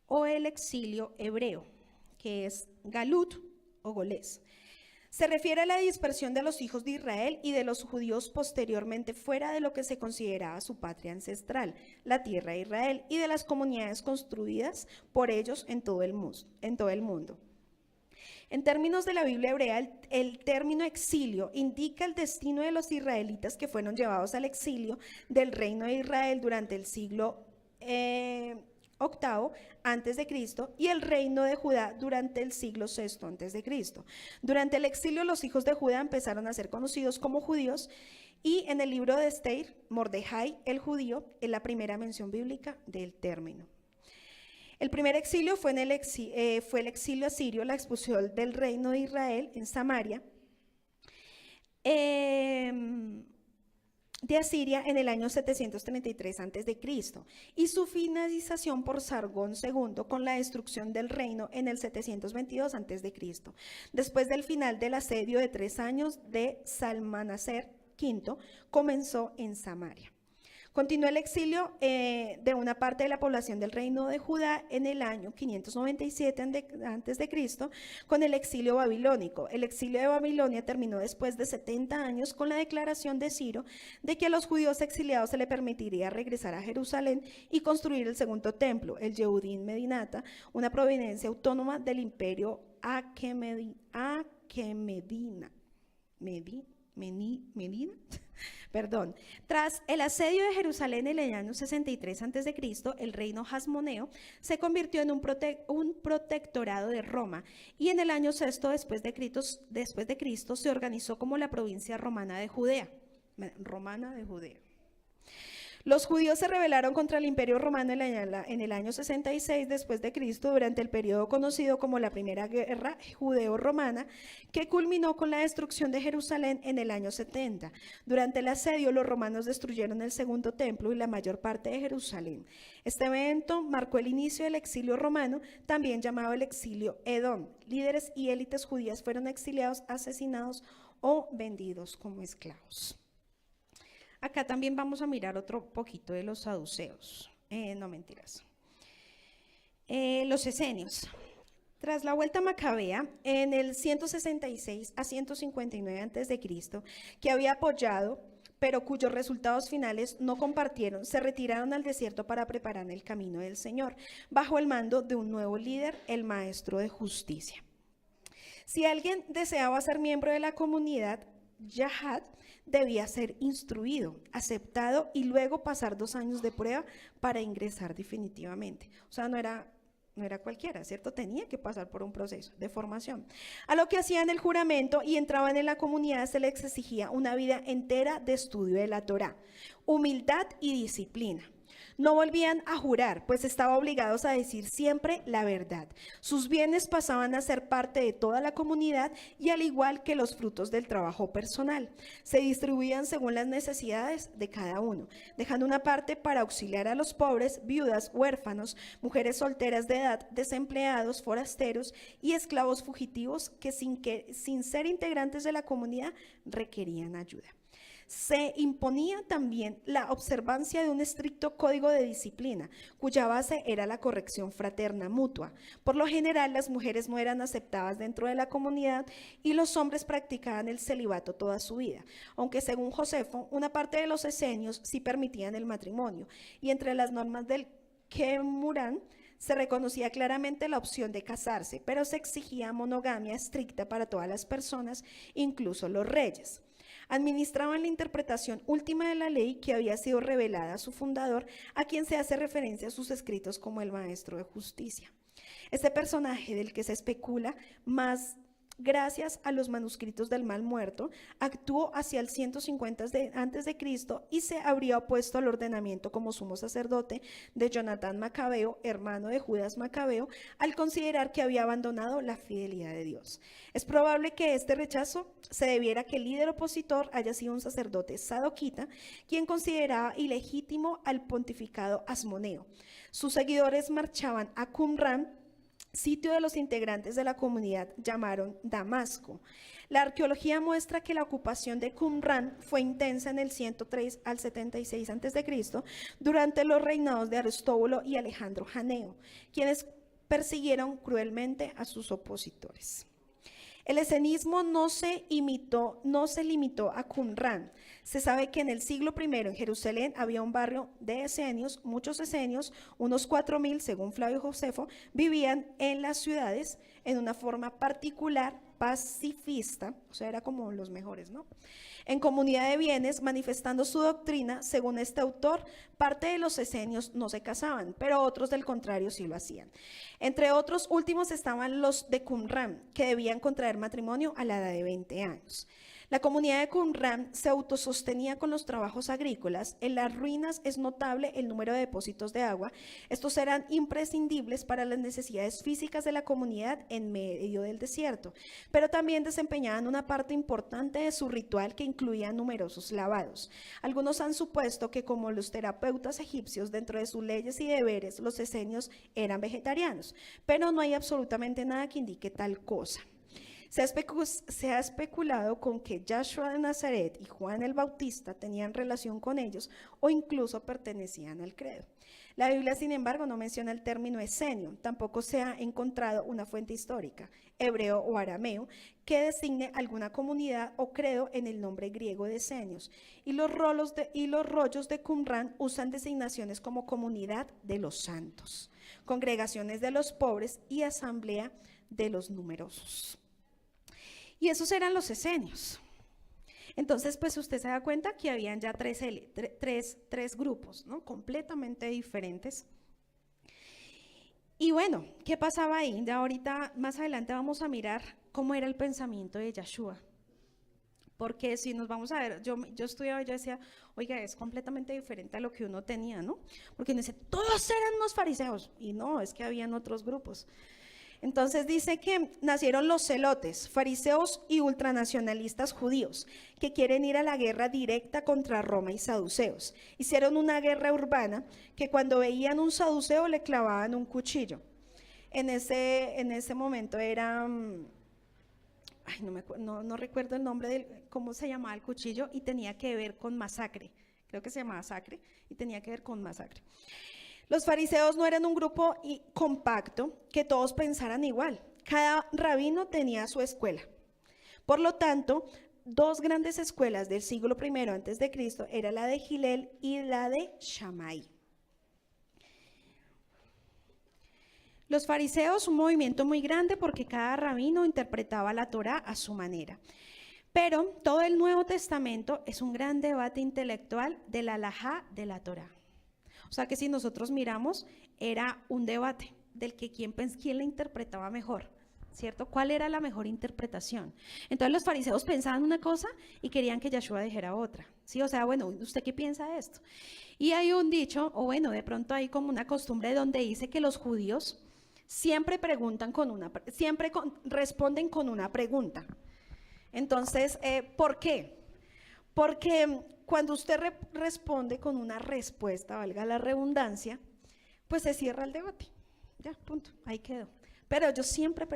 o el exilio hebreo, que es galut o golés. Se refiere a la dispersión de los hijos de Israel y de los judíos posteriormente fuera de lo que se consideraba su patria ancestral, la tierra de Israel, y de las comunidades construidas por ellos en todo el mundo. En términos de la Biblia hebrea, el término exilio indica el destino de los israelitas que fueron llevados al exilio del reino de Israel durante el siglo octavo antes de Cristo y el reino de Judá durante el siglo sexto antes de Cristo. Durante el exilio los hijos de Judá empezaron a ser conocidos como judíos y en el libro de Esther, Mordejai el judío es la primera mención bíblica del término. El primer exilio fue el exilio asirio, la expulsión del reino de Israel en Samaria de Asiria en el año 733 a.C. y su finalización por Sargón II con la destrucción del reino en el 722 a.C. Después del final del asedio de 3 años de Salmanaser V, comenzó en Samaria. Continuó el exilio de una parte de la población del reino de Judá en el año 597 a.C. con el exilio babilónico. El exilio de Babilonia terminó después de 70 años con la declaración de Ciro de que a los judíos exiliados se les permitiría regresar a Jerusalén y construir el segundo templo, el Yehudín Medinata, una providencia autónoma del imperio Medina. Tras el asedio de Jerusalén en el año 63 a.C., el reino hasmoneo se convirtió en un protectorado de Roma y en el año sexto después de Cristo se organizó como la provincia romana de Judea. Los judíos se rebelaron contra el Imperio Romano en el año 66 después de Cristo, durante el periodo conocido como la Primera Guerra Judeo-Romana, que culminó con la destrucción de Jerusalén en el año 70. Durante el asedio, los romanos destruyeron el segundo templo y la mayor parte de Jerusalén. Este evento marcó el inicio del exilio romano, también llamado el exilio Edom. Líderes y élites judías fueron exiliados, asesinados o vendidos como esclavos. Acá también vamos a mirar otro poquito de los saduceos. No mentiras. Los esenios. Tras la vuelta macabea, en el 166 a 159 a.C., que había apoyado, pero cuyos resultados finales no compartieron, se retiraron al desierto para preparar el camino del Señor, bajo el mando de un nuevo líder, el maestro de justicia. Si alguien deseaba ser miembro de la comunidad Yahad, debía ser instruido, aceptado y luego pasar 2 años de prueba para ingresar definitivamente. O sea, no era cualquiera, ¿cierto? Tenía que pasar por un proceso de formación. A lo que hacían el juramento y entraban en la comunidad se les exigía una vida entera de estudio de la Torá, humildad y disciplina. No volvían a jurar, pues estaban obligados a decir siempre la verdad. Sus bienes pasaban a ser parte de toda la comunidad y al igual que los frutos del trabajo personal, se distribuían según las necesidades de cada uno, dejando una parte para auxiliar a los pobres, viudas, huérfanos, mujeres solteras de edad, desempleados, forasteros y esclavos fugitivos que sin ser integrantes de la comunidad requerían ayuda. Se imponía también la observancia de un estricto código de disciplina, cuya base era la corrección fraterna mutua. Por lo general, las mujeres no eran aceptadas dentro de la comunidad y los hombres practicaban el celibato toda su vida, aunque según Josefo, una parte de los esenios sí permitían el matrimonio, y entre las normas del Qumran se reconocía claramente la opción de casarse, pero se exigía monogamia estricta para todas las personas, incluso los reyes. Administraban la interpretación última de la ley que había sido revelada a su fundador, a quien se hace referencia a sus escritos como el maestro de justicia. Este personaje del que se especula más gracias a los manuscritos del Mal Muerto, actuó hacia el 150 a.C. y se habría opuesto al ordenamiento como sumo sacerdote de Jonatán Macabeo, hermano de Judas Macabeo, al considerar que había abandonado la fidelidad de Dios. Es probable que este rechazo se debiera a que el líder opositor haya sido un sacerdote sadoquita, quien consideraba ilegítimo al pontificado Asmoneo. Sus seguidores marchaban a Qumran, sitio de los integrantes de la comunidad llamaron Damasco. La arqueología muestra que la ocupación de Qumran fue intensa en el 103 al 76 a.C. durante los reinados de Aristóbulo y Alejandro Janeo, quienes persiguieron cruelmente a sus opositores. El esenismo no se limitó a Qumran. Se sabe que en el siglo I en Jerusalén había un barrio de esenios, muchos esenios, unos 4.000 según Flavio Josefo, vivían en las ciudades en una forma particular, pacifista, o sea, era como los mejores, ¿no? En comunidad de bienes, manifestando su doctrina, según este autor, parte de los esenios no se casaban, pero otros del contrario sí lo hacían. Entre otros últimos estaban los de Qumran, que debían contraer matrimonio a la edad de 20 años. La comunidad de Qumran se autosostenía con los trabajos agrícolas. En las ruinas es notable el número de depósitos de agua. Estos eran imprescindibles para las necesidades físicas de la comunidad en medio del desierto, pero también desempeñaban una parte importante de su ritual que incluía numerosos lavados. Algunos han supuesto que, como los terapeutas egipcios, dentro de sus leyes y deberes, los esenios eran vegetarianos, pero no hay absolutamente nada que indique tal cosa. Se ha especulado con que Yahshua de Nazaret y Juan el Bautista tenían relación con ellos o incluso pertenecían al credo. La Biblia, sin embargo, no menciona el término esenio. Tampoco se ha encontrado una fuente histórica, hebreo o arameo, que designe alguna comunidad o credo en el nombre griego de esenios. Y los rollos de Qumran usan designaciones como comunidad de los santos, congregaciones de los pobres y asamblea de los numerosos. Y esos eran los esenios. Entonces, pues usted se da cuenta que habían ya tres grupos, ¿no? Completamente diferentes. Y bueno, ¿qué pasaba ahí? De ahorita, más adelante vamos a mirar cómo era el pensamiento de Yahshua. Porque si nos vamos a ver, yo estudiaba y yo decía, oiga, es completamente diferente a lo que uno tenía, ¿no? Porque uno dice, todos eran unos fariseos, y no, es que habían otros grupos. Entonces dice que nacieron los celotes, fariseos y ultranacionalistas judíos, que quieren ir a la guerra directa contra Roma y saduceos. Hicieron una guerra urbana que cuando veían un saduceo le clavaban un cuchillo. En ese momento era... Ay, no recuerdo el nombre de cómo se llamaba el cuchillo, y tenía que ver con masacre. Creo que se llamaba sacre y tenía que ver con masacre. Los fariseos no eran un grupo compacto que todos pensaran igual. Cada rabino tenía su escuela. Por lo tanto, dos grandes escuelas del siglo I antes de Cristo era la de Hillel y la de Shammai. Los fariseos, un movimiento muy grande porque cada rabino interpretaba la Torá a su manera. Pero todo el Nuevo Testamento es un gran debate intelectual de la halajá de la Torá. O sea que si nosotros miramos, era un debate del que quién la interpretaba mejor, ¿cierto? ¿Cuál era la mejor interpretación? Entonces los fariseos pensaban una cosa y querían que Yeshua dijera otra, ¿sí? O sea, bueno, ¿usted qué piensa de esto? Y hay un dicho, o bueno, de pronto hay como una costumbre donde dice que los judíos siempre responden con una pregunta. Entonces, ¿por qué? Porque cuando usted responde con una respuesta, valga la redundancia, pues se cierra el debate. Ya, punto, ahí quedó. Pero ellos siempre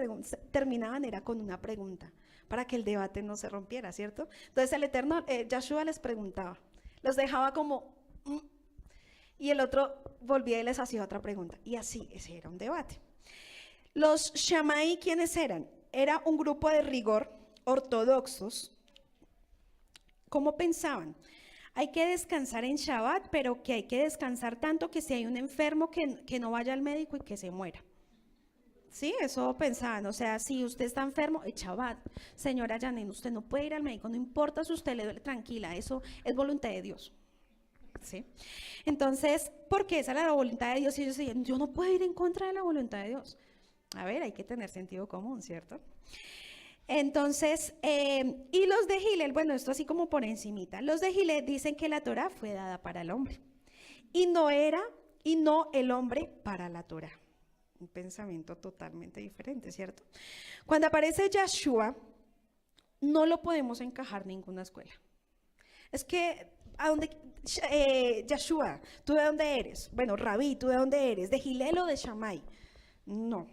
terminaban era con una pregunta, para que el debate no se rompiera, ¿cierto? Entonces el Eterno, Yeshua les preguntaba, los dejaba como... y el otro volvía y les hacía otra pregunta. Y así, ese era un debate. Los Shammai, ¿quiénes eran? Era un grupo de rigor ortodoxos. ¿Cómo pensaban? Hay que descansar en Shabbat, pero que hay que descansar tanto que si hay un enfermo que no vaya al médico y que se muera. Sí, eso pensaban. O sea, si usted está enfermo, es Shabbat. Señora Janine, usted no puede ir al médico, no importa si usted le duele, tranquila, eso es voluntad de Dios. ¿Sí? Entonces, porque esa era la voluntad de Dios, y ellos decían, yo no puedo ir en contra de la voluntad de Dios. A ver, hay que tener sentido común, ¿cierto? Entonces, y los de Hillel, bueno, esto así como por encimita, los de Hillel dicen que la Torá fue dada para el hombre, y no el hombre para la Torá. Un pensamiento totalmente diferente, ¿cierto? Cuando aparece Yeshua, no lo podemos encajar en ninguna escuela. Es que, Yeshua, ¿tú de dónde eres? Bueno, Rabí, ¿tú de dónde eres? ¿De Hillel o de Shammai? No.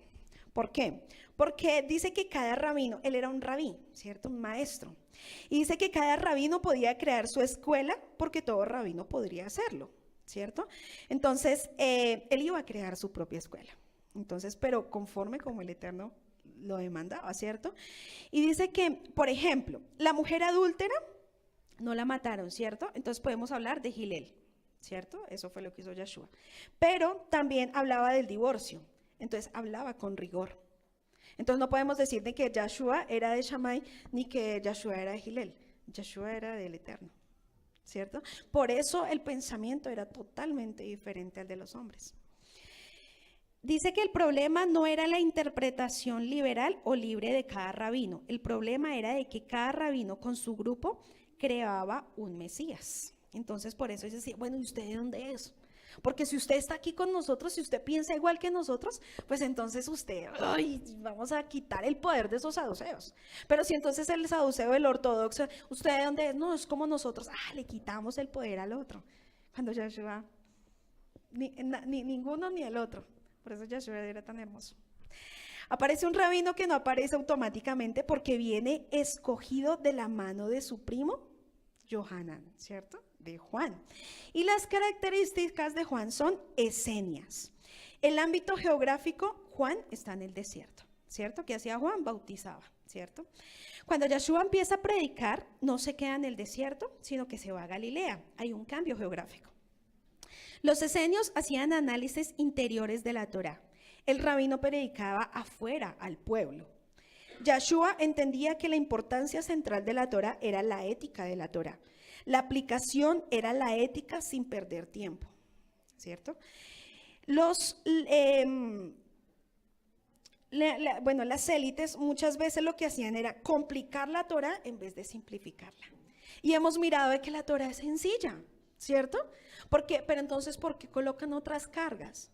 ¿Por qué? Porque dice que cada rabino, él era un rabí, ¿cierto? Un maestro. Y dice que cada rabino podía crear su escuela porque todo rabino podría hacerlo, ¿cierto? Entonces, él iba a crear su propia escuela. Entonces, pero conforme como el Eterno lo demandaba, ¿cierto? Y dice que, por ejemplo, la mujer adúltera no la mataron, ¿cierto? Entonces podemos hablar de Hillel, ¿cierto? Eso fue lo que hizo Yeshua. Pero también hablaba del divorcio, entonces hablaba con rigor. Entonces no podemos decir de que Yeshua era de Shammai ni que Yeshua era de Hillel. Yeshua era del Eterno, ¿cierto? Por eso el pensamiento era totalmente diferente al de los hombres. Dice que el problema no era la interpretación liberal o libre de cada rabino. El problema era de que cada rabino con su grupo creaba un Mesías. Entonces por eso decía, bueno, ¿y usted de dónde es? Porque si usted está aquí con nosotros, si usted piensa igual que nosotros, pues entonces usted, vamos a quitar el poder de esos saduceos. Pero si entonces el saduceo, el ortodoxo, ¿usted de dónde es? No, es como nosotros, le quitamos el poder al otro. Cuando Yeshua, ninguno ni el otro. Por eso Yeshua era tan hermoso. Aparece un rabino que no aparece automáticamente porque viene escogido de la mano de su primo, Yohanan, ¿cierto? De Juan. Y las características de Juan son esenias. El ámbito geográfico, Juan está en el desierto, ¿cierto? ¿Qué hacía Juan? Bautizaba, ¿cierto? Cuando Yeshua empieza a predicar, no se queda en el desierto, sino que se va a Galilea. Hay un cambio geográfico. Los esenios hacían análisis interiores de la Torá. El rabino predicaba afuera al pueblo. Yeshua entendía que la importancia central de la Torá era la ética de la Torá. La aplicación era la ética sin perder tiempo, ¿cierto? Los bueno, las élites muchas veces lo que hacían era complicar la Torá en vez de simplificarla. Y hemos mirado de que la Torá es sencilla, ¿cierto? Pero entonces, ¿por qué colocan otras cargas?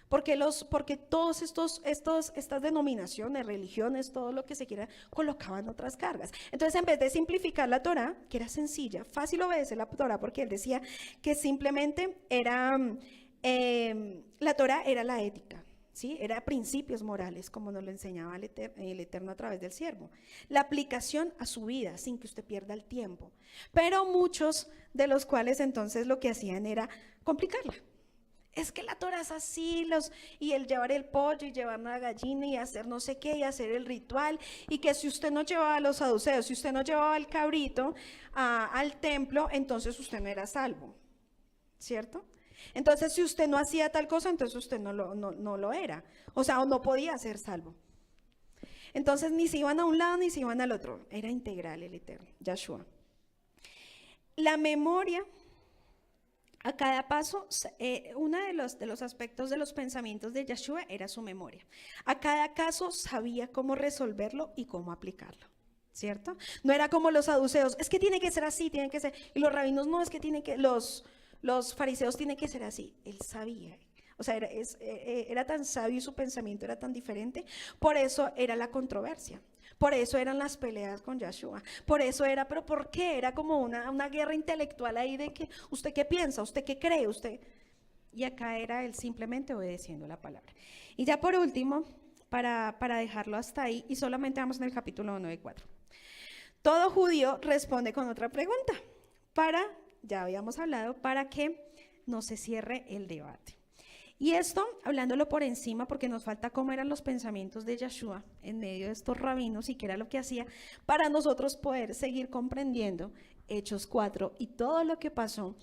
Porque todos estas denominaciones, religiones, todo lo que se quiera, colocaban otras cargas. Entonces, en vez de simplificar la Torá, que era sencilla, fácil obedecer la Torá, porque él decía que simplemente la Torá era la ética, ¿sí? Era principios morales, como nos lo enseñaba el Eterno a través del siervo. La aplicación a su vida, sin que usted pierda el tiempo. Pero muchos de los cuales entonces lo que hacían era complicarla. Es que la Torá es así, y el llevar el pollo y llevar una gallina y hacer no sé qué y hacer el ritual, y que si usted no llevaba a los saduceos, si usted no llevaba el cabrito al templo, entonces usted no era salvo, ¿cierto? Entonces si usted no hacía tal cosa, entonces usted no lo era, o sea, no podía ser salvo. Entonces ni se iban a un lado ni se iban al otro, era integral el Eterno, Yahshua. La memoria. A cada paso, uno de los aspectos de los pensamientos de Yahshua era su memoria. A cada caso sabía cómo resolverlo y cómo aplicarlo, ¿cierto? No era como los saduceos, es que tiene que ser así, tiene que ser, y los rabinos no, es que los fariseos tienen que ser así. Él sabía, o sea, era tan sabio y su pensamiento era tan diferente, por eso era la controversia. Por eso eran las peleas con Yahshua, por eso era, pero ¿por qué? Era como una guerra intelectual ahí de que, ¿usted qué piensa? ¿Usted qué cree? Y acá era él simplemente obedeciendo la palabra. Y ya por último, para dejarlo hasta ahí, y solamente vamos en el capítulo 1 de 4. Todo judío responde con otra pregunta, ya habíamos hablado, para que no se cierre el debate. Y esto, hablándolo por encima, porque nos falta cómo eran los pensamientos de Yahshua en medio de estos rabinos y qué era lo que hacía, para nosotros poder seguir comprendiendo Hechos 4 y todo lo que pasó,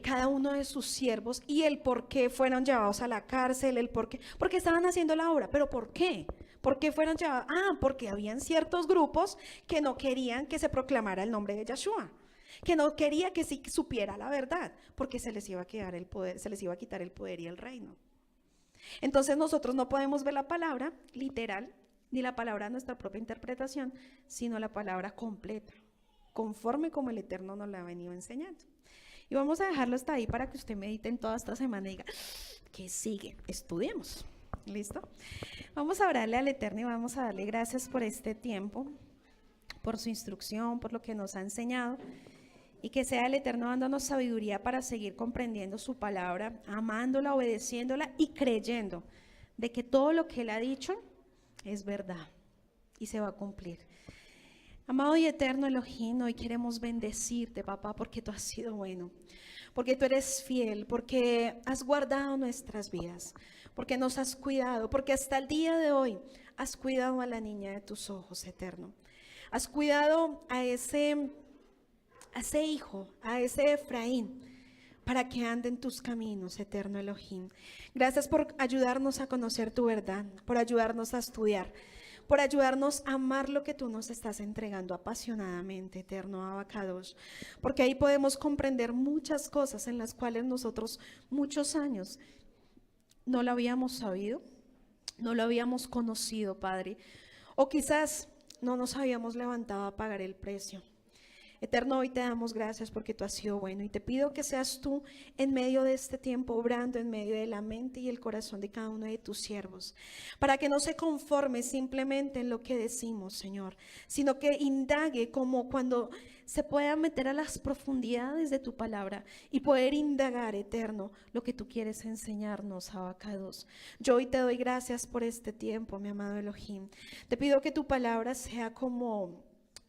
cada uno de sus siervos y el por qué fueron llevados a la cárcel, porque estaban haciendo la obra, pero ¿por qué? ¿Por qué fueron llevados? Porque habían ciertos grupos que no querían que se proclamara el nombre de Yahshua, que no quería que sí supiera la verdad, porque se les iba a quitar el poder y el reino. Entonces nosotros no podemos ver la palabra literal, ni la palabra a nuestra propia interpretación, sino la palabra completa, conforme como el Eterno nos la ha venido enseñando. Y vamos a dejarlo hasta ahí para que usted medite en toda esta semana y diga, ¿qué sigue? Estudiemos. ¿Listo? Vamos a orarle al Eterno y vamos a darle gracias por este tiempo, por su instrucción, por lo que nos ha enseñado. Y que sea el Eterno dándonos sabiduría para seguir comprendiendo su palabra, amándola, obedeciéndola y creyendo de que todo lo que Él ha dicho es verdad y se va a cumplir. Amado y eterno Elohim, hoy queremos bendecirte, papá, porque tú has sido bueno, porque tú eres fiel, porque has guardado nuestras vidas, porque nos has cuidado, porque hasta el día de hoy has cuidado a la niña de tus ojos, eterno. Has cuidado a ese hijo, a ese Efraín, para que ande en tus caminos, eterno Elohim. Gracias por ayudarnos a conocer tu verdad, por ayudarnos a estudiar, por ayudarnos a amar lo que tú nos estás entregando apasionadamente, eterno Abacados, porque ahí podemos comprender muchas cosas en las cuales nosotros muchos años no lo habíamos sabido, no lo habíamos conocido, Padre, o quizás no nos habíamos levantado a pagar el precio. Eterno, hoy te damos gracias porque tú has sido bueno y te pido que seas tú en medio de este tiempo obrando en medio de la mente y el corazón de cada uno de tus siervos, para que no se conforme simplemente en lo que decimos, Señor, sino que indague como cuando se pueda meter a las profundidades de tu palabra y poder indagar, eterno, lo que tú quieres enseñarnos, Abacados. Yo hoy te doy gracias por este tiempo, mi amado Elohim. Te pido que tu palabra sea como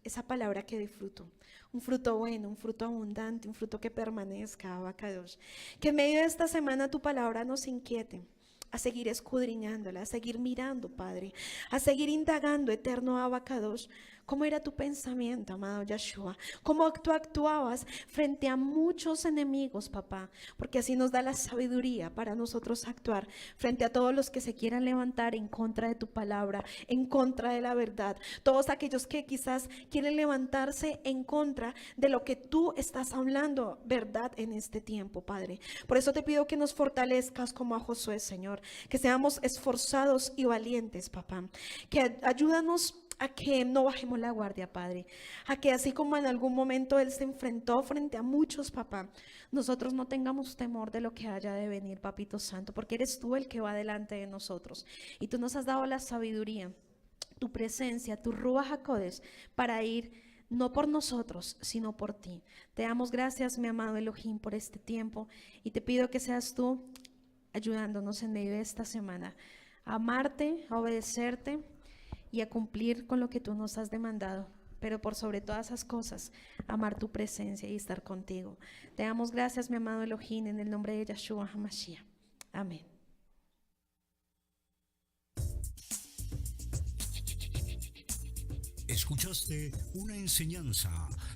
esa palabra que dé fruto. Un fruto bueno, un fruto abundante, un fruto que permanezca, Abacados. Que en medio de esta semana tu palabra nos inquiete a seguir escudriñándola, a seguir mirando, Padre, a seguir indagando, eterno Abacados, ¿Cómo era tu pensamiento, amado Yeshua? ¿Cómo tú actuabas frente a muchos enemigos, papá? Porque así nos da la sabiduría para nosotros actuar frente a todos los que se quieran levantar en contra de tu palabra, en contra de la verdad. Todos aquellos que quizás quieren levantarse en contra de lo que tú estás hablando, verdad, en este tiempo, Padre. Por eso te pido que nos fortalezcas como a Josué, Señor. Que seamos esforzados y valientes, papá. Que ayúdanos a que no bajemos la guardia, Padre. A que así como en algún momento Él se enfrentó frente a muchos, papá, nosotros no tengamos temor de lo que haya de venir, Papito Santo, porque eres tú el que va delante de nosotros. Y tú nos has dado la sabiduría, tu presencia, tu Ruach HaKodesh, para ir no por nosotros, sino por ti. Te damos gracias, mi amado Elohim, por este tiempo, y te pido que seas tú ayudándonos en medio de esta semana a amarte, a obedecerte y a cumplir con lo que tú nos has demandado, pero por sobre todas esas cosas, amar tu presencia y estar contigo. Te damos gracias, mi amado Elohim, en el nombre de Yeshua HaMashiach. Amén. Escuchaste una enseñanza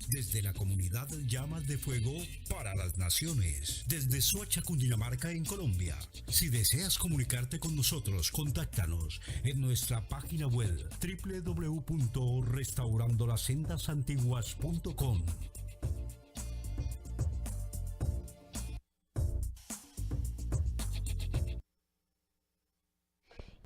desde la comunidad Llamas de Fuego para las Naciones, desde Soacha, Cundinamarca, en Colombia. Si deseas comunicarte con nosotros, contáctanos en nuestra página web www.restaurandolasendasantiguas.com